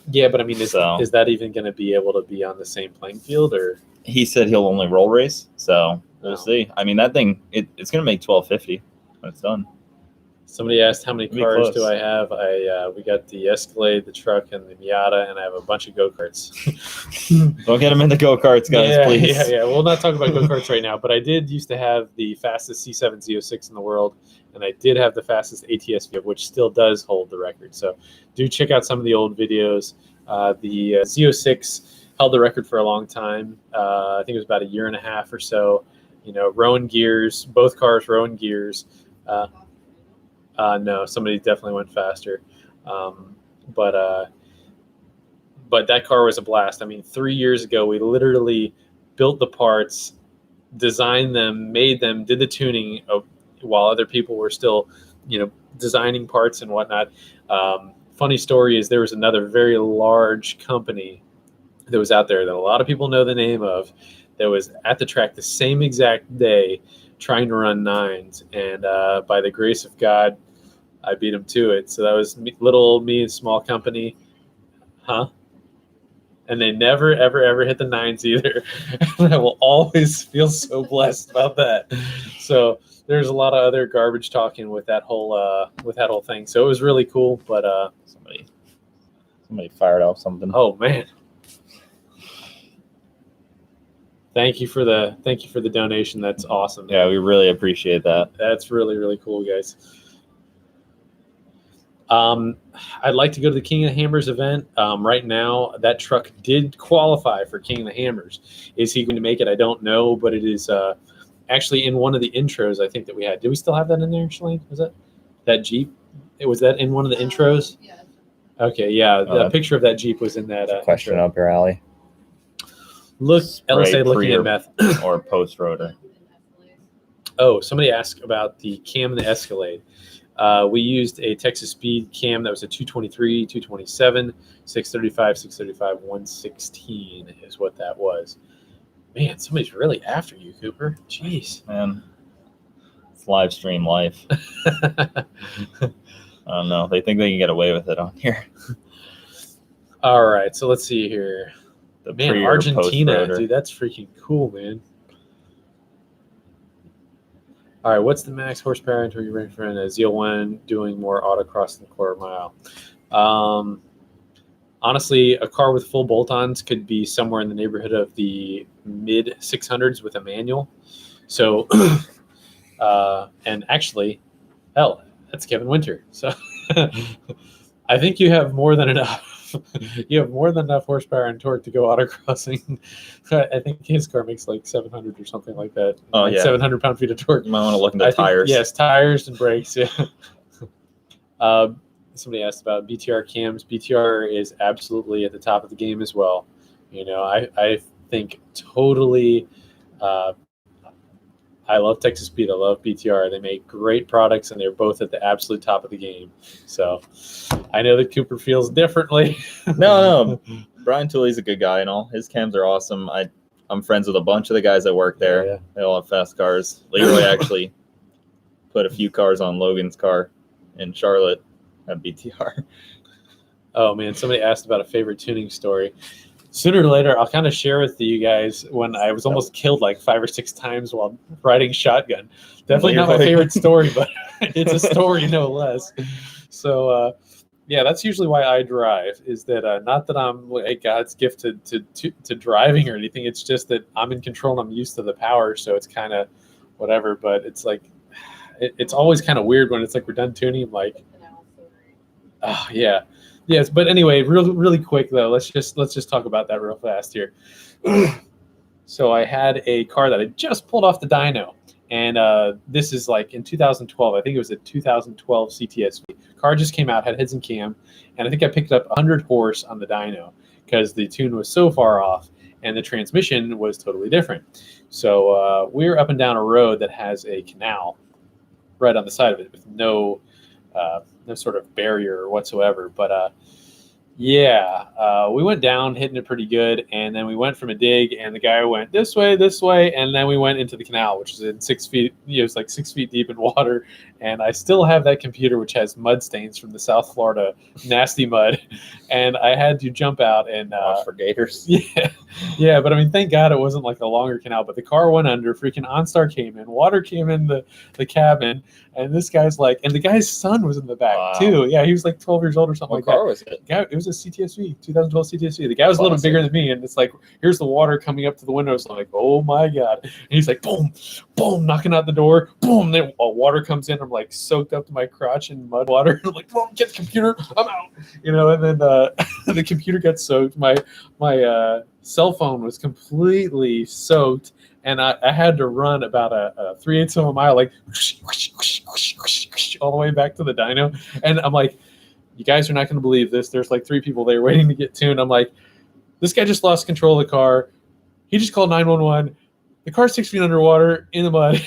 Yeah, but I mean, is that even going to be able to be on the same playing field? Or he said he'll only roll race, so we'll see. I mean, that thing, it's going to make 1250 when it's done. Somebody asked, how many cars do I have? We got the Escalade, the truck, and the Miata, and I have a bunch of go-karts. Don't get them in the go-karts, guys, please. Yeah. We'll not talk about go-karts right now, but I did used to have the fastest C7 Z06 in the world, and I did have the fastest ATS, which still does hold the record. So do check out some of the old videos. The Z06 held the record for a long time. I think it was about a year and a half or so. Rowan gears, both cars Rowan gears. No, somebody definitely went faster. But that car was a blast. I mean, 3 years ago, we literally built the parts, designed them, made them, did the tuning while other people were still, designing parts and whatnot. Funny story is there was another very large company that was out there that a lot of people know the name of that was at the track the same exact day trying to run 9s. And by the grace of God, I beat him to it. So that was little old me, a small company. Huh? And they never, ever, ever hit the 9s either. And I will always feel so blessed about that. So there's a lot of other garbage talking with that whole thing. So it was really cool. But somebody fired off something. Oh man! Thank you for the donation. That's awesome. Yeah, we really appreciate that. That's really, really cool, guys. I'd like to go to the King of the Hammers event. Right now, that truck did qualify for King of the Hammers. Is he going to make it? I don't know, but it is actually in one of the intros I think that we had. Do we still have that in there, Shalane? Was that Jeep? Was that in one of the intros? Yeah. Okay, yeah. The picture of that Jeep was in that. Question intro. up your alley. Look, Spray LSA looking at meth. Or post rotor. Oh, somebody asked about the cam and the Escalade. We used a Texas Speed cam that was a 223, 227, 635, 635, 116 is what that was. Man, somebody's really after you, Cooper. Jeez. Man, it's live stream life. I don't know. They think they can get away with it on here. All right, so let's see here. Man, Argentina, dude, that's freaking cool, man. All right, what's the max horsepower until you're ready for a ZL1 doing more autocross than quarter mile? Honestly, a car with full bolt-ons could be somewhere in the neighborhood of the mid 600s with a manual. So, and actually, hell, that's Kevin Winter. So, I think you have more than enough. You have more than enough horsepower and torque to go autocrossing. I think his car makes like 700 or something like that. Oh, like yeah. 700 pound-feet of torque. You might want to look into tires. Yes, tires and brakes. Yeah. Somebody asked about BTR cams. BTR is absolutely at the top of the game as well. I think totally. I love Texas Speed. I love BTR. They make great products, and they're both at the absolute top of the game. So I know that Cooper feels differently. No. Brian Tooley's a good guy and all. His cams are awesome. I'm friends with a bunch of the guys that work there. Yeah. They all have fast cars. Leroy actually put a few cars on Logan's car in Charlotte at BTR. Oh, man. Somebody asked about a favorite tuning story. Sooner or later, I'll kind of share with you guys when I was almost killed like 5 or 6 times while riding shotgun. Definitely not my favorite story, but it's a story no less. So, yeah, that's usually why I drive, is that not that I'm like God's gift to driving or anything. It's just that I'm in control and I'm used to the power. So it's kind of whatever. But it's like, it's always kind of weird when it's like we're done tuning. I'm like, oh, yeah. Yes, but anyway, really quick though. Let's just talk about that real fast here. So I had a car that I just pulled off the dyno, and this is like in 2012. I think it was a 2012 CTSV. Car just came out, had heads and cam, and I think I picked up 100 horse on the dyno because the tune was so far off, and the transmission was totally different. So we're up and down a road that has a canal right on the side of it with no sort of barrier whatsoever. But we went down, hitting it pretty good, and then we went from a dig, and the guy went this way, and then we went into the canal, which is in 6 feet. It's like 6 feet deep in water, and I still have that computer, which has mud stains from the South Florida nasty mud, and I had to jump out and watch for gators. Yeah, but I mean, thank God it wasn't like a longer canal. But the car went under. Freaking OnStar came in. Water came in the cabin, and this guy's like, and the guy's son was in the back too. Yeah, he was like 12 years old or something like that. What car was it? Yeah, it was a CTSV, 2012 CTSV. The guy was a little bigger than me, and it's like, here's the water coming up to the windows. So I'm like, oh my God. And he's like, boom, boom, knocking out the door, boom, then water comes in. I'm like soaked up to my crotch in mud water. I'm like, well, get the computer, I'm out. And then the computer got soaked. My cell phone was completely soaked, and I had to run about a 3/8 of a mile, like all the way back to the dyno. And I'm like, you guys are not going to believe this. There's like 3 people there waiting to get tuned. I'm like, this guy just lost control of the car. He just called 911. The car's 6 feet underwater in the mud.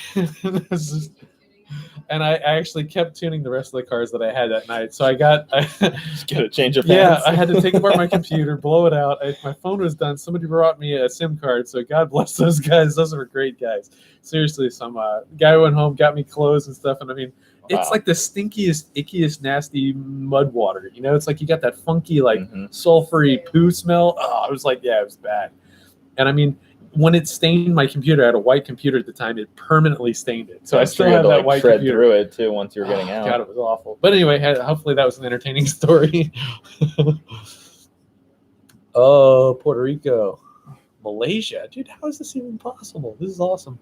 And I actually kept tuning the rest of the cars that I had that night. So I got a change of yeah, pants. I had to take apart my computer, blow it out. My phone was done. Somebody brought me a SIM card. So God bless those guys. Those were great guys. Seriously, some guy went home, got me clothes and stuff. And I mean, it's like the stinkiest, ickiest, nasty mud water. It's like you got that funky, like sulfury poo smell. Oh, it was like, yeah, it was bad. And I mean, when it stained my computer, I had a white computer at the time. It permanently stained it. So I still have that white shred computer. Through it too once you're getting out. God, it was awful. But anyway, hopefully that was an entertaining story. Oh, Puerto Rico, Malaysia, dude, how is this even possible? This is awesome.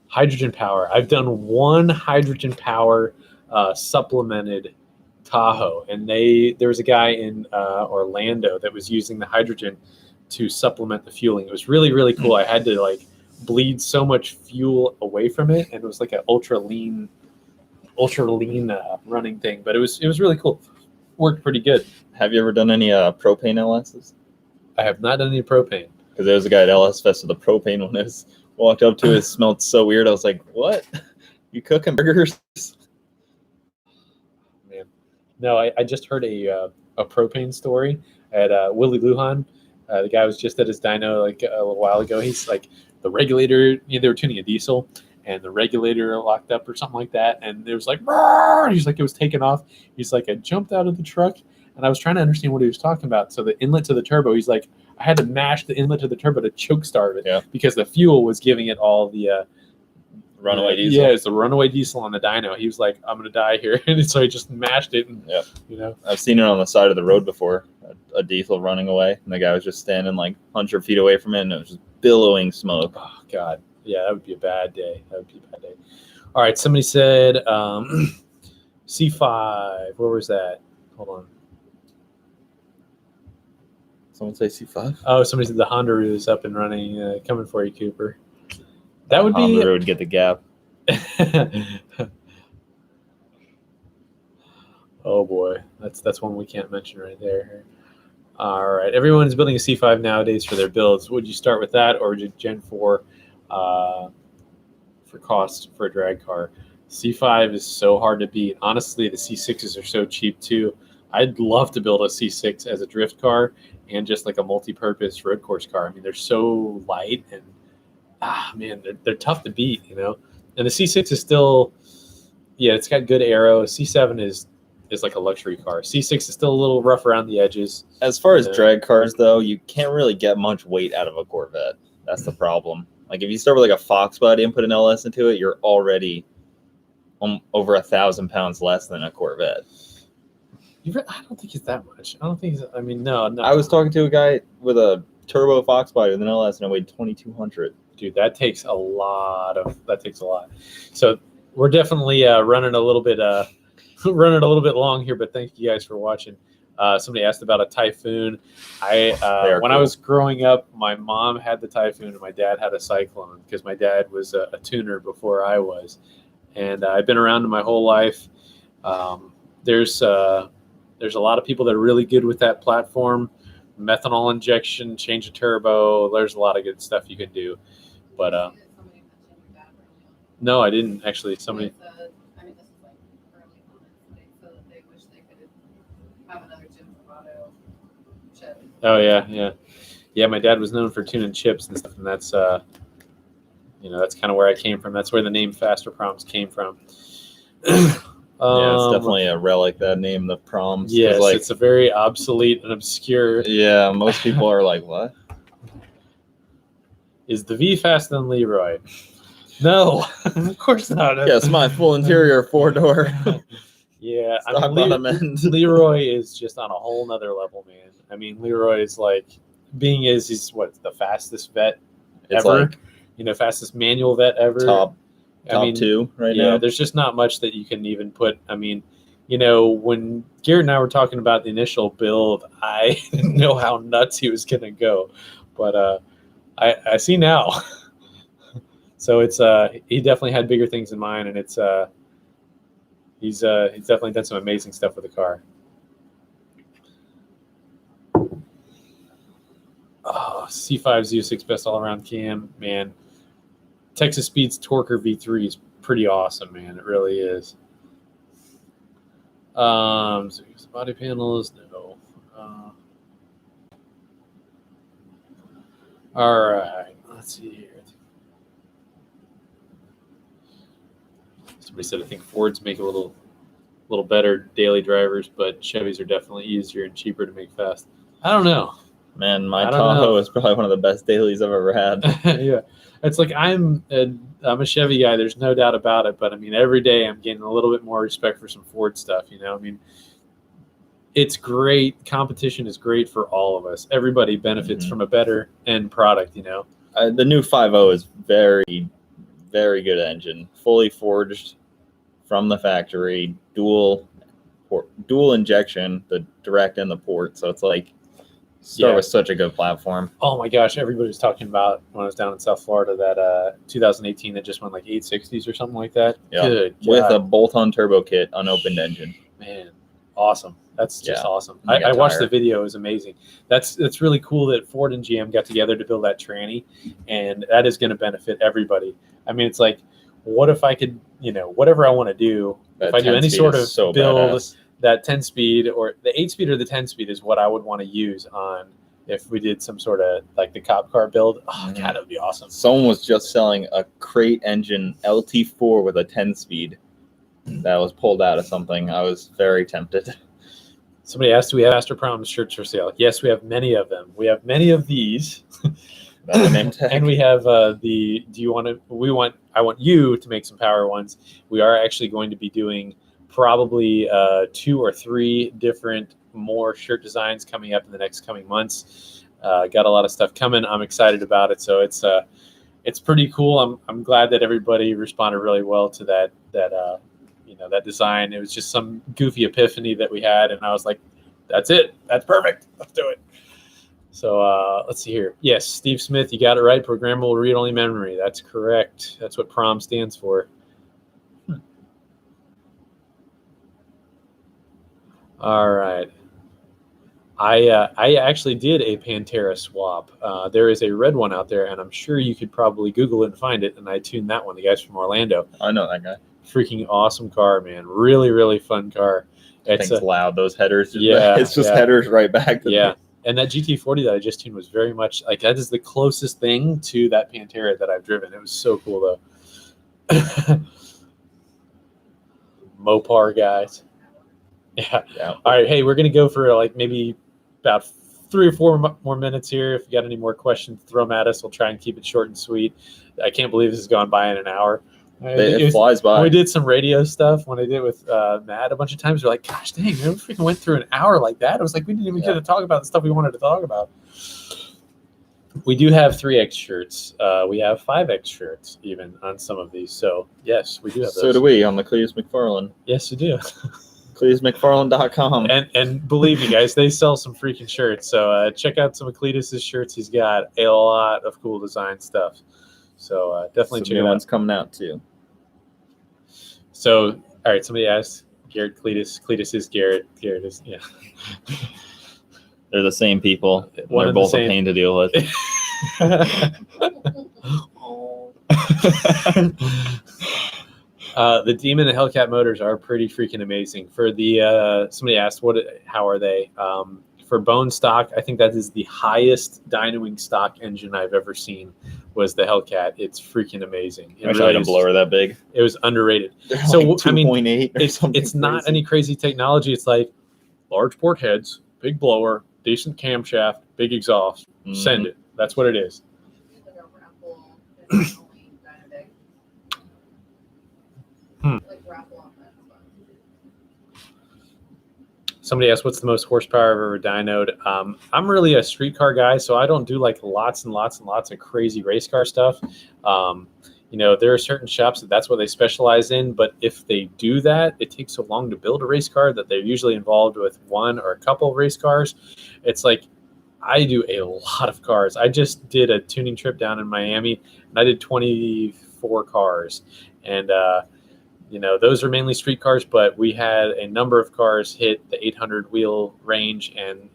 Hydrogen power. I've done one hydrogen power supplemented Tahoe, and there was a guy in Orlando that was using the hydrogen to supplement the fueling. It was really, really cool. I had to like bleed so much fuel away from it, and it was like an ultra lean running thing. But it was really cool. Worked pretty good. Have you ever done any propane LSs? I have not done any propane. Because there was a guy at LS Fest with the propane one. I walked up to it, smelled so weird. I was like, "What? You cooking burgers?" Man, no. I just heard a propane story at Willie Lujan. The guy was just at his dyno like a little while ago. He's like, the regulator, they were tuning a diesel, and the regulator locked up or something like that. And it was like, he's like, it was taken off. He's like, I jumped out of the truck, and I was trying to understand what he was talking about. So the inlet to the turbo, he's like, I had to mash the inlet to the turbo to choke start it because the fuel was giving it all the runaway diesel. Yeah, it's the runaway diesel on the dyno. He was like, I'm gonna die here. And so he just mashed it. And, I've seen it on the side of the road before, a diesel running away, and the guy was just standing like 100 feet away from it, and it was just billowing smoke. Oh God, yeah, that would be a bad day. All right, somebody said C5. Where was that? Hold on. Someone say C5? Oh, somebody said the Hondaroo is up and running. Coming for you, Cooper. That would be Hondaroo would get the gap. Oh boy, that's one we can't mention right there. All right, everyone is building a C5 nowadays for their builds. Would you start with that, or would you Gen 4 for cost for a drag car? C5 is so hard to beat. Honestly, the C6s are so cheap too. I'd love to build a C6 as a drift car and just like a multi-purpose road course car. I mean, they're so light and man, they're tough to beat, And the C6 is still, it's got good aero. C7 is like a luxury car. C6 is still a little rough around the edges. As far as drag cars, though, you can't really get much weight out of a Corvette. That's the problem. Like if you start with like a Fox body and put an LS into it, you're already over 1,000 pounds less than a Corvette. I don't think it's that much. I don't think it's, I mean, no. I was talking to a guy with a turbo Fox body with an LS and it weighed 2,200. Dude, that takes a lot. So we're definitely running a little bit long here, but thank you guys for watching. Somebody asked about a Typhoon. When I was growing up, my mom had the Typhoon and my dad had a Cyclone because my dad was a tuner before I was, and I've been around my whole life. There's a lot of people that are really good with that platform. Methanol injection, change a turbo. There's a lot of good stuff you can do. But no, I didn't actually. Somebody. I mean, this is like early comments. They said that they wish they could have another Jim Bravado chip. Oh yeah. My dad was known for tuning chips and stuff, and that's that's kind of where I came from. That's where the name Fasterproms came from. It's definitely a relic, that name, the Proms. Yes, it's a very obsolete and obscure. Yeah, most people are like, what? Is the V faster than Leroy? No, of course not. Yes, my full interior 4-door. Yeah, Leroy is just on a whole nother level, man. I mean, Leroy is like, he's what, the fastest vet ever? Like, fastest manual vet ever. Top top two right yeah, now. there's just not much that you can even put. I mean, you know, when Garrett and I were talking about the initial build, I didn't know how nuts he was going to go, but I see now. So it's he definitely had bigger things in mind, and it's he's definitely done some amazing stuff with the car. Oh, C5 Z06 best all around cam, man. Texas Speed's Torquer V3 is pretty awesome, man. It really is. So here's the body panels. No. All right. Let's see here. Somebody said I think Fords make a little better daily drivers, but Chevys are definitely easier and cheaper to make fast. I don't know. Man, my I don't know. Tahoe is probably one of the best dailies I've ever had. Yeah, it's like I'm a Chevy guy. There's no doubt about it. But I mean, every day I'm getting a little bit more respect for some Ford stuff. You know, I mean, it's great. Competition is great for all of us. Everybody benefits from a better end product. You know, The new 5.0 is very, very good engine, fully forged from the factory, dual injection, the direct and the port. So it's like start with such a good platform. Oh my gosh, everybody was talking about when I was down in South Florida that 2018 that just went like 860s or something like that. Yeah, Good with God. a bolt-on turbo kit, unopened engine. Man, awesome. That's just awesome. Like I a watched tire. the video. It was amazing. That's really cool that Ford and GM got together to build that tranny, and that is going to benefit everybody. I mean, it's like, what if I could, you know, whatever I want to do, That if I do 10 any speed sort is of so build, badass. that 10-speed or the 8-speed or the 10-speed is what I would want to use on if we did some sort of like the cop car build. Oh, God, that would be awesome. Someone was just selling a crate engine LT4 with a 10-speed that was pulled out of something. I was very tempted. Somebody asked, do we have Fasterproms shirts for sale? Yes, we have many of them. We have many of these. That's the name tag. And we have I want you to make some power ones. We are actually going to be doing probably 2 or 3 different more shirt designs coming up in the next coming months. Got a lot of stuff coming. I'm excited about it. So it's pretty cool. I'm glad that everybody responded really well to that design. It was just some goofy epiphany that we had, and I was like, that's it. That's perfect. Let's do it. So let's see here. Yes, Steve Smith, you got it right. Programmable read-only memory. That's correct. That's what PROM stands for. All right. I actually did a Pantera swap. There is a red one out there, and I'm sure you could probably Google it and find it, and I tuned that one. The guy's from Orlando. I know that guy. Freaking awesome car, man. Really, really fun car. It's loud. Those headers. Yeah. It's just headers right back to me. And that GT40 that I just tuned was very much like that is the closest thing to that Pantera that I've driven. It was so cool though. Mopar guys. Yeah. All right. Hey, we're gonna go for like maybe about 3 or 4 more minutes here. If you got any more questions, throw them at us. We'll try and keep it short and sweet. I can't believe this has gone by in an hour. It flies by. We did some radio stuff when I did with Matt a bunch of times. We're like, gosh dang, man, we freaking went through an hour like that. It was like we didn't even get to talk about the stuff we wanted to talk about. We do have 3X shirts. We have 5X shirts even on some of these. So yes, we do have those. So do we on the Cletus McFarlane. Yes, you do. CletusMcFarlane.com. And believe me, guys, they sell some freaking shirts. So check out some of Cletus's shirts. He's got a lot of cool design stuff. So definitely check it out. New one's coming out too. So, all right, somebody asked Garrett Cletus. Cletus is Garrett. Garrett is, yeah. They're the same people. One They're both a pain to deal with. The Demon and Hellcat motors are pretty freaking amazing. For the somebody asked, how are they? For bone stock, I think that is the highest dynoing stock engine I've ever seen. Was the Hellcat? It's freaking amazing. I tried a blower that big. It was underrated. They're So like 2.8 I mean, or it's not any crazy technology. It's like large port heads, big blower, decent camshaft, big exhaust. Send it. That's what it is. Like a raffle, it's only Dynamic. Like raffle on that as well. Somebody asked, what's the most horsepower I've ever dynoed? I'm really a street car guy, so I don't do like lots and lots and lots of crazy race car stuff. there are certain shops that's what they specialize in. But if they do that, it takes so long to build a race car that they're usually involved with one or a couple of race cars. It's like I do a lot of cars. I just did a tuning trip down in Miami, and I did 24 cars. And, those are mainly street cars, but we had a number of cars hit the 800 wheel range and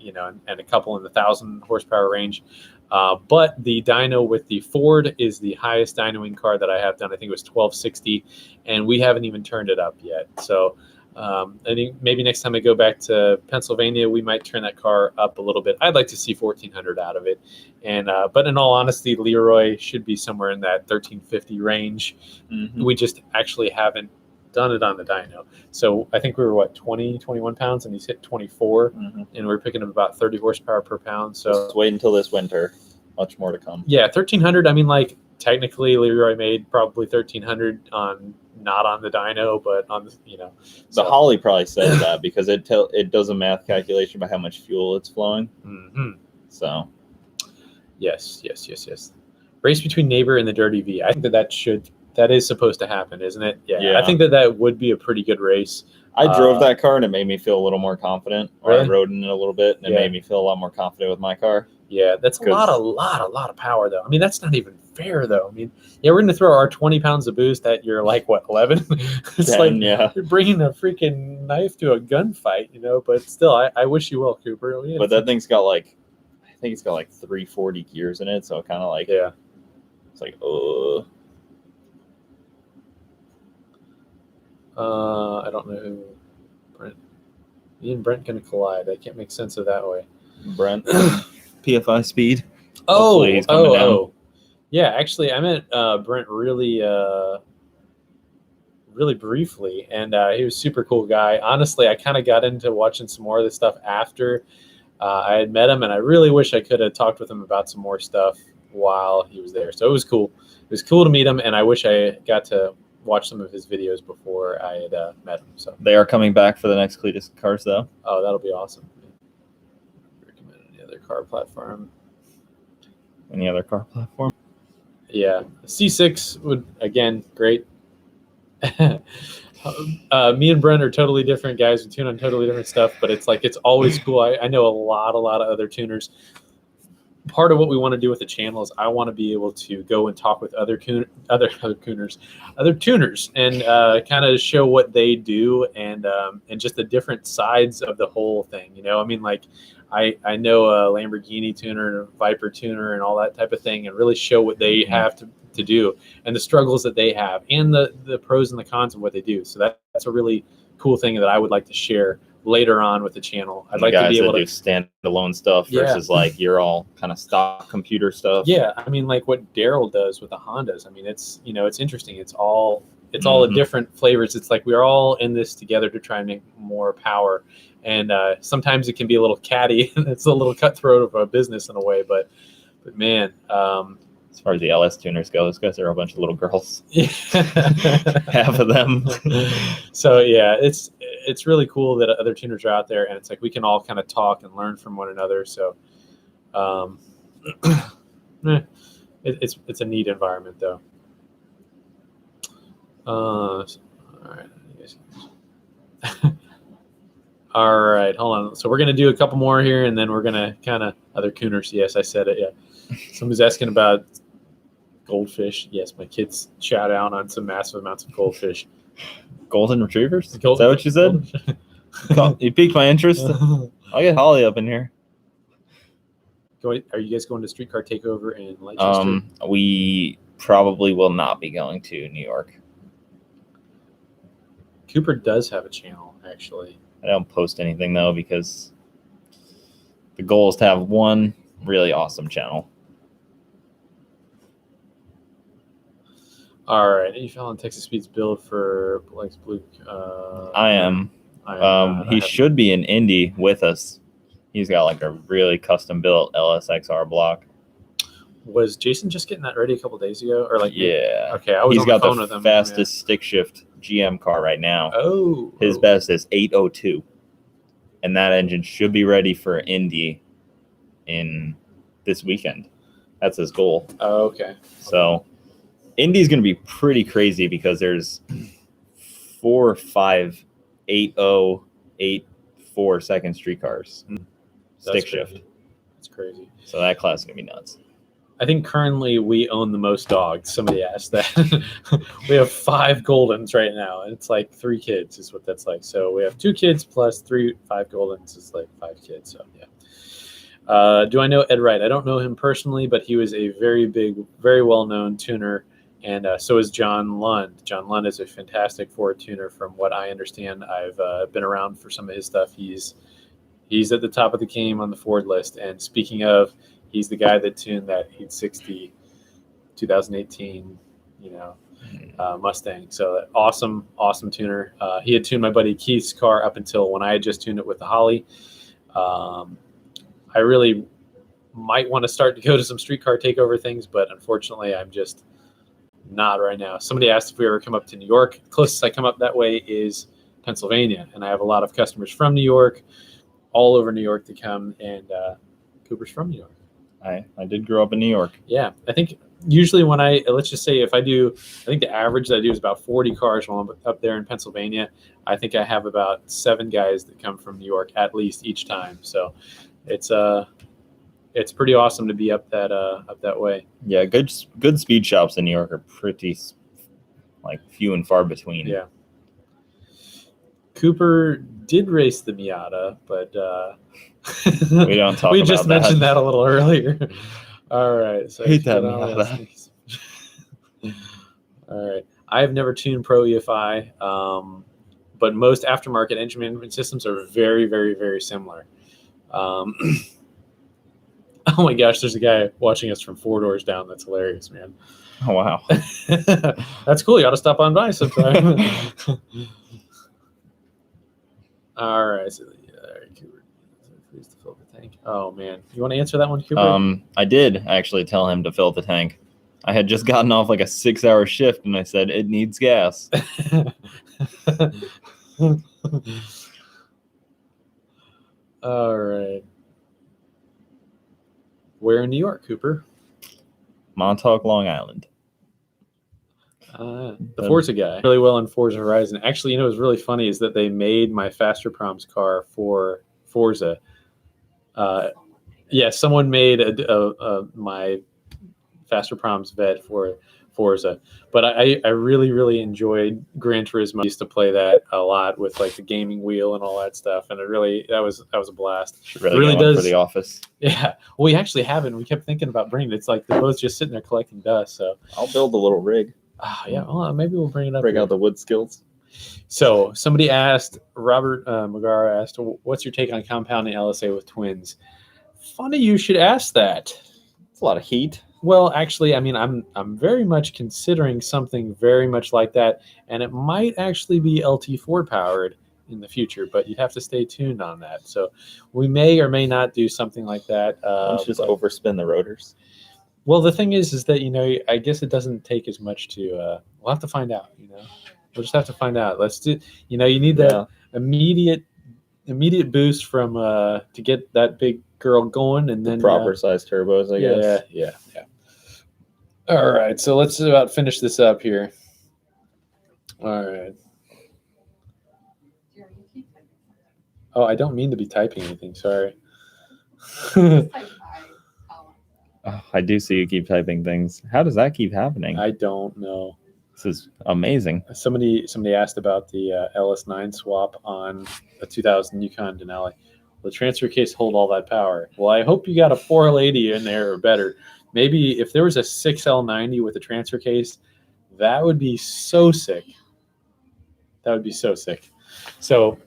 a couple in the 1,000 horsepower range. But the dyno with the Ford is the highest dynoing car that I have done. I think it was 1260, and we haven't even turned it up yet. So I think maybe next time I go back to Pennsylvania, we might turn that car up a little bit. I'd like to see 1,400 out of it. And but in all honesty, Leroy should be somewhere in that 1,350 range. Mm-hmm. We just actually haven't done it on the dyno. So I think we were 21 pounds, and he's hit 24, and we're picking up about 30 horsepower per pound. So just wait until this winter. Much more to come. Yeah, 1,300. I mean, like technically, Leroy made probably 1,300 not on the dyno, but on the The Holly probably says that because it does a math calculation by how much fuel it's flowing. Mm-hmm. So yes. Race between Neighbor and the Dirty V. I think that is supposed to happen, isn't it? Yeah. I think that would be a pretty good race. I drove that car and it made me feel a little more confident. Or Really? I rode in it a little bit and it made me feel a lot more confident with my car. Yeah, that's a lot of power though. I mean, that's not even fair though. I mean, we're going to throw our 20 pounds of boost at your 11. It's 10, you're bringing a freaking knife to a gunfight, But still, I wish you well, Cooper. But that thing's got I think it's got 340 gears in it, so kind of it's like I don't know who Brent. Me and Brent gonna collide. I can't make sense of that way. Brent, PFI speed. Oh. Yeah, actually, I met Brent really briefly, and he was a super cool guy. Honestly, I kind of got into watching some more of this stuff after I had met him, and I really wish I could have talked with him about some more stuff while he was there. So it was cool. It was cool to meet him, and I wish I got to watch some of his videos before I had met him. So they are coming back for the next Cletus cars, though. Oh, that'll be awesome. Recommend any other car platform? Any other car platform? Yeah, C6 would again great. Me and Brent are totally different guys. We tune on totally different stuff, but it's always cool. I know a lot of other tuners. Part of what we want to do with the channel is I want to be able to go and talk with other tuners, and kind of show what they do and just the different sides of the whole thing. I mean, I know a Lamborghini tuner and a Viper tuner and all that type of thing, and really show what they have to do and the struggles that they have and the pros and the cons of what they do. So that's a really cool thing that I would like to share later on with the channel. I'd like to be able to do standalone stuff versus you're all kind of stock computer stuff. Yeah, I mean, what Daryl does with the Hondas. I mean, it's it's interesting. It's all a different flavors. It's we're all in this together to try and make more power. And sometimes it can be a little catty. It's a little cutthroat of a business in a way, but man. As far as the LS tuners go, those guys are a bunch of little girls. Half of them. So yeah, it's really cool that other tuners are out there, and it's we can all kind of talk and learn from one another. So, it's a neat environment though. All right. All right, hold on. So we're gonna do a couple more here, and then we're gonna kind of other tuners. Yes, I said it. Yeah. Somebody's asking about goldfish. Yes, my kids shout out on some massive amounts of goldfish. Golden retrievers? Is that what you said? You piqued my interest. I'll get Holly up in here. Are you guys going to Streetcar Takeover in Leicester? We probably will not be going to New York. Cooper does have a channel, actually. I don't post anything, though, because the goal is to have one really awesome channel. All right. You fell on Texas Speed's build for Blake's Blue. I am. He should be in Indy with us. He's got a really custom built LSXR block. Was Jason just getting that ready a couple days ago, or Yeah. Okay, I was He's on the got phone the with him. fastest stick shift GM car right now. Oh. His best is 802, and that engine should be ready for Indy in this weekend. That's his goal. Oh, okay. So Indy's going to be pretty crazy because there's 4, 5, 8.0, 8.4 second streetcars. Stick shift. That's crazy. So that class is going to be nuts. I think currently we own the most dogs. Somebody asked that. We have 5 Goldens right now, and it's like 3 kids is what that's like. So we have 2 kids plus 5 Goldens is like 5 kids. So yeah. Do I know Ed Wright? I don't know him personally, but he was a very big, very well-known tuner, and so is John Lund. John Lund is a fantastic Ford tuner from what I understand. I've been around for some of his stuff. He's at the top of the game on the Ford list. And speaking of, he's the guy that tuned that 860 2018, Mustang. So awesome tuner. He had tuned my buddy Keith's car up until when I had just tuned it with the Holly. I really might want to start to go to some streetcar takeover things, but unfortunately, I'm just not right now. Somebody asked if we ever come up to New York. The closest I come up that way is Pennsylvania, and I have a lot of customers from New York, all over New York to come, and Cooper's from New York. I did grow up in New York. Yeah, I think usually when let's just say if I do, I think the average that I do is about 40 cars while I'm up there in Pennsylvania. I think I have about 7 guys that come from New York at least each time. So it's pretty awesome to be up that way. Yeah, good speed shops in New York are pretty few and far between. Yeah. Cooper did race the Miata, but we don't talk. We just mentioned that a little earlier. All right, so hate that Miata. All right, I have never tuned Pro EFI, but most aftermarket engine management systems are very, very, very similar. Oh my gosh, there's a guy watching us from 4 doors down. That's hilarious, man. Oh wow, that's cool. You ought to stop on by sometime. All right, so Cooper, please to fill the tank. Oh man, you want to answer that one, Cooper? I did actually tell him to fill the tank. I had just gotten off like a 6-hour shift, and I said it needs gas. All right. Where in New York, Cooper? Montauk, Long Island. The Forza guy. Really well in Forza Horizon. Actually, what's really funny is that they made my Fasterproms car for Forza. Someone made my Fasterproms vet for Forza. But I really, really enjoyed Gran Turismo. I used to play that a lot with the gaming wheel and all that stuff, and that was a blast. It really does for the office. Yeah, we actually haven't. We kept thinking about bringing it. It's like they're both just sitting there collecting dust. So I'll build a little rig. Yeah, well, maybe we'll bring it up. Bring out the wood skills. So somebody asked, Robert Magara asked, what's your take on compounding LSA with twins? Funny you should ask that. It's a lot of heat. Well, actually, I'm very much considering something very much like that, and it might actually be LT4 powered in the future, but you'd have to stay tuned on that. So we may or may not do something like that. Let's just overspin the rotors. Well, the thing is that, I guess it doesn't take as much to, we'll have to find out, We'll just have to find out. Let's do, you need that immediate boost from, to get that big girl going, and then proper size turbos, I guess. Yeah. All right. So let's about finish this up here. All right. Oh, I don't mean to be typing anything. Sorry. I do see you keep typing things. How does that keep happening? I don't know. This is amazing. Somebody asked about the LS9 swap on a 2000 Yukon Denali. Will the transfer case hold all that power? Well, I hope you got a 480 in there or better. Maybe if there was a 6L90 with a transfer case, that would be so sick. So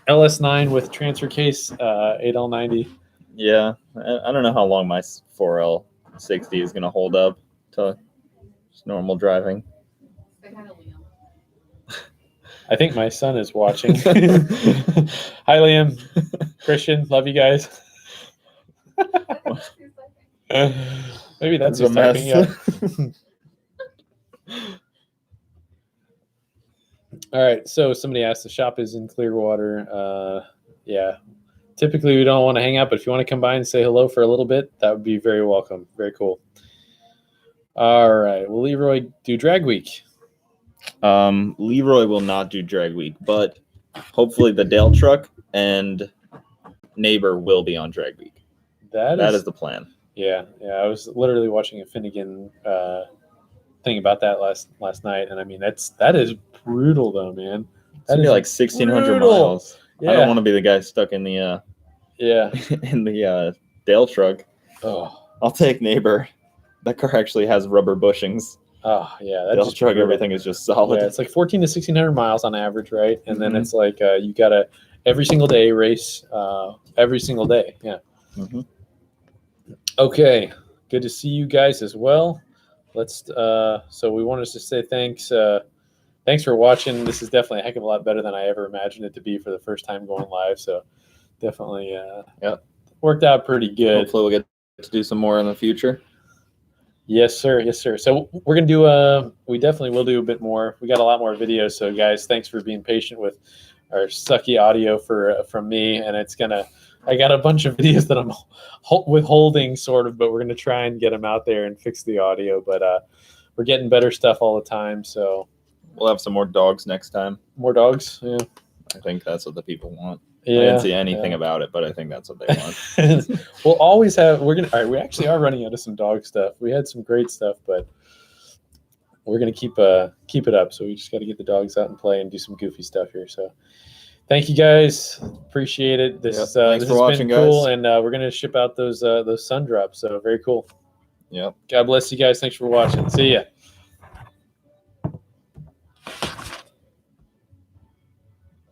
LS9 with transfer case, 8L90. Yeah, I don't know how long my 4L60 is going to hold up to just normal driving. I think my son is watching. Hi, Liam. Christian, love you guys. Maybe that's a mess. All right, so somebody asked, the shop is in Clearwater. Yeah. Typically, we don't want to hang out, but if you want to come by and say hello for a little bit, that would be very welcome. Very cool. All right. Will Leroy do drag week? Leroy will not do drag week, but hopefully the Dale truck and neighbor will be on drag week. That is the plan. Yeah. I was literally watching a Finnegan thing about that last night, and I mean that is brutal though, man. It's gonna be like 1,600 miles. Yeah. I don't want to be the guy stuck in the in the Dale truck. Oh. I'll take neighbor. That car actually has rubber bushings. Oh yeah, that's Dale truck. Everything is just solid. Yeah, it's like 1,400 to 1,600 miles on average, right? And then Mhm. it's like you gotta every single day race, every single day. Yeah. Mhm. Okay, good to see you guys as well. Let's. So we wanted to say thanks. Thanks for watching. This is definitely a heck of a lot better than I ever imagined it to be for the first time going live. So definitely, worked out pretty good. Hopefully we'll get to do some more in the future. Yes, sir. Yes, sir. So we're gonna do. We definitely will do a bit more. We got a lot more videos. So guys, thanks for being patient with our sucky audio from me, and it's gonna. I got a bunch of videos that I'm withholding, sort of, but we're gonna try and get them out there and fix the audio. But we're getting better stuff all the time. So we'll have some more dogs next time. More dogs. Yeah. I think that's what the people want. Yeah, I didn't see anything about it, but I think that's what they want. We'll always have. All right. We actually are running out of some dog stuff. We had some great stuff, but we're gonna keep it up. So we just got to get the dogs out and play and do some goofy stuff here. So thank you guys. Appreciate it. This Thanks this for has watching, been cool, guys. and we're gonna ship out those Sundrops. So very cool. Yep. God bless you guys. Thanks for watching. See ya.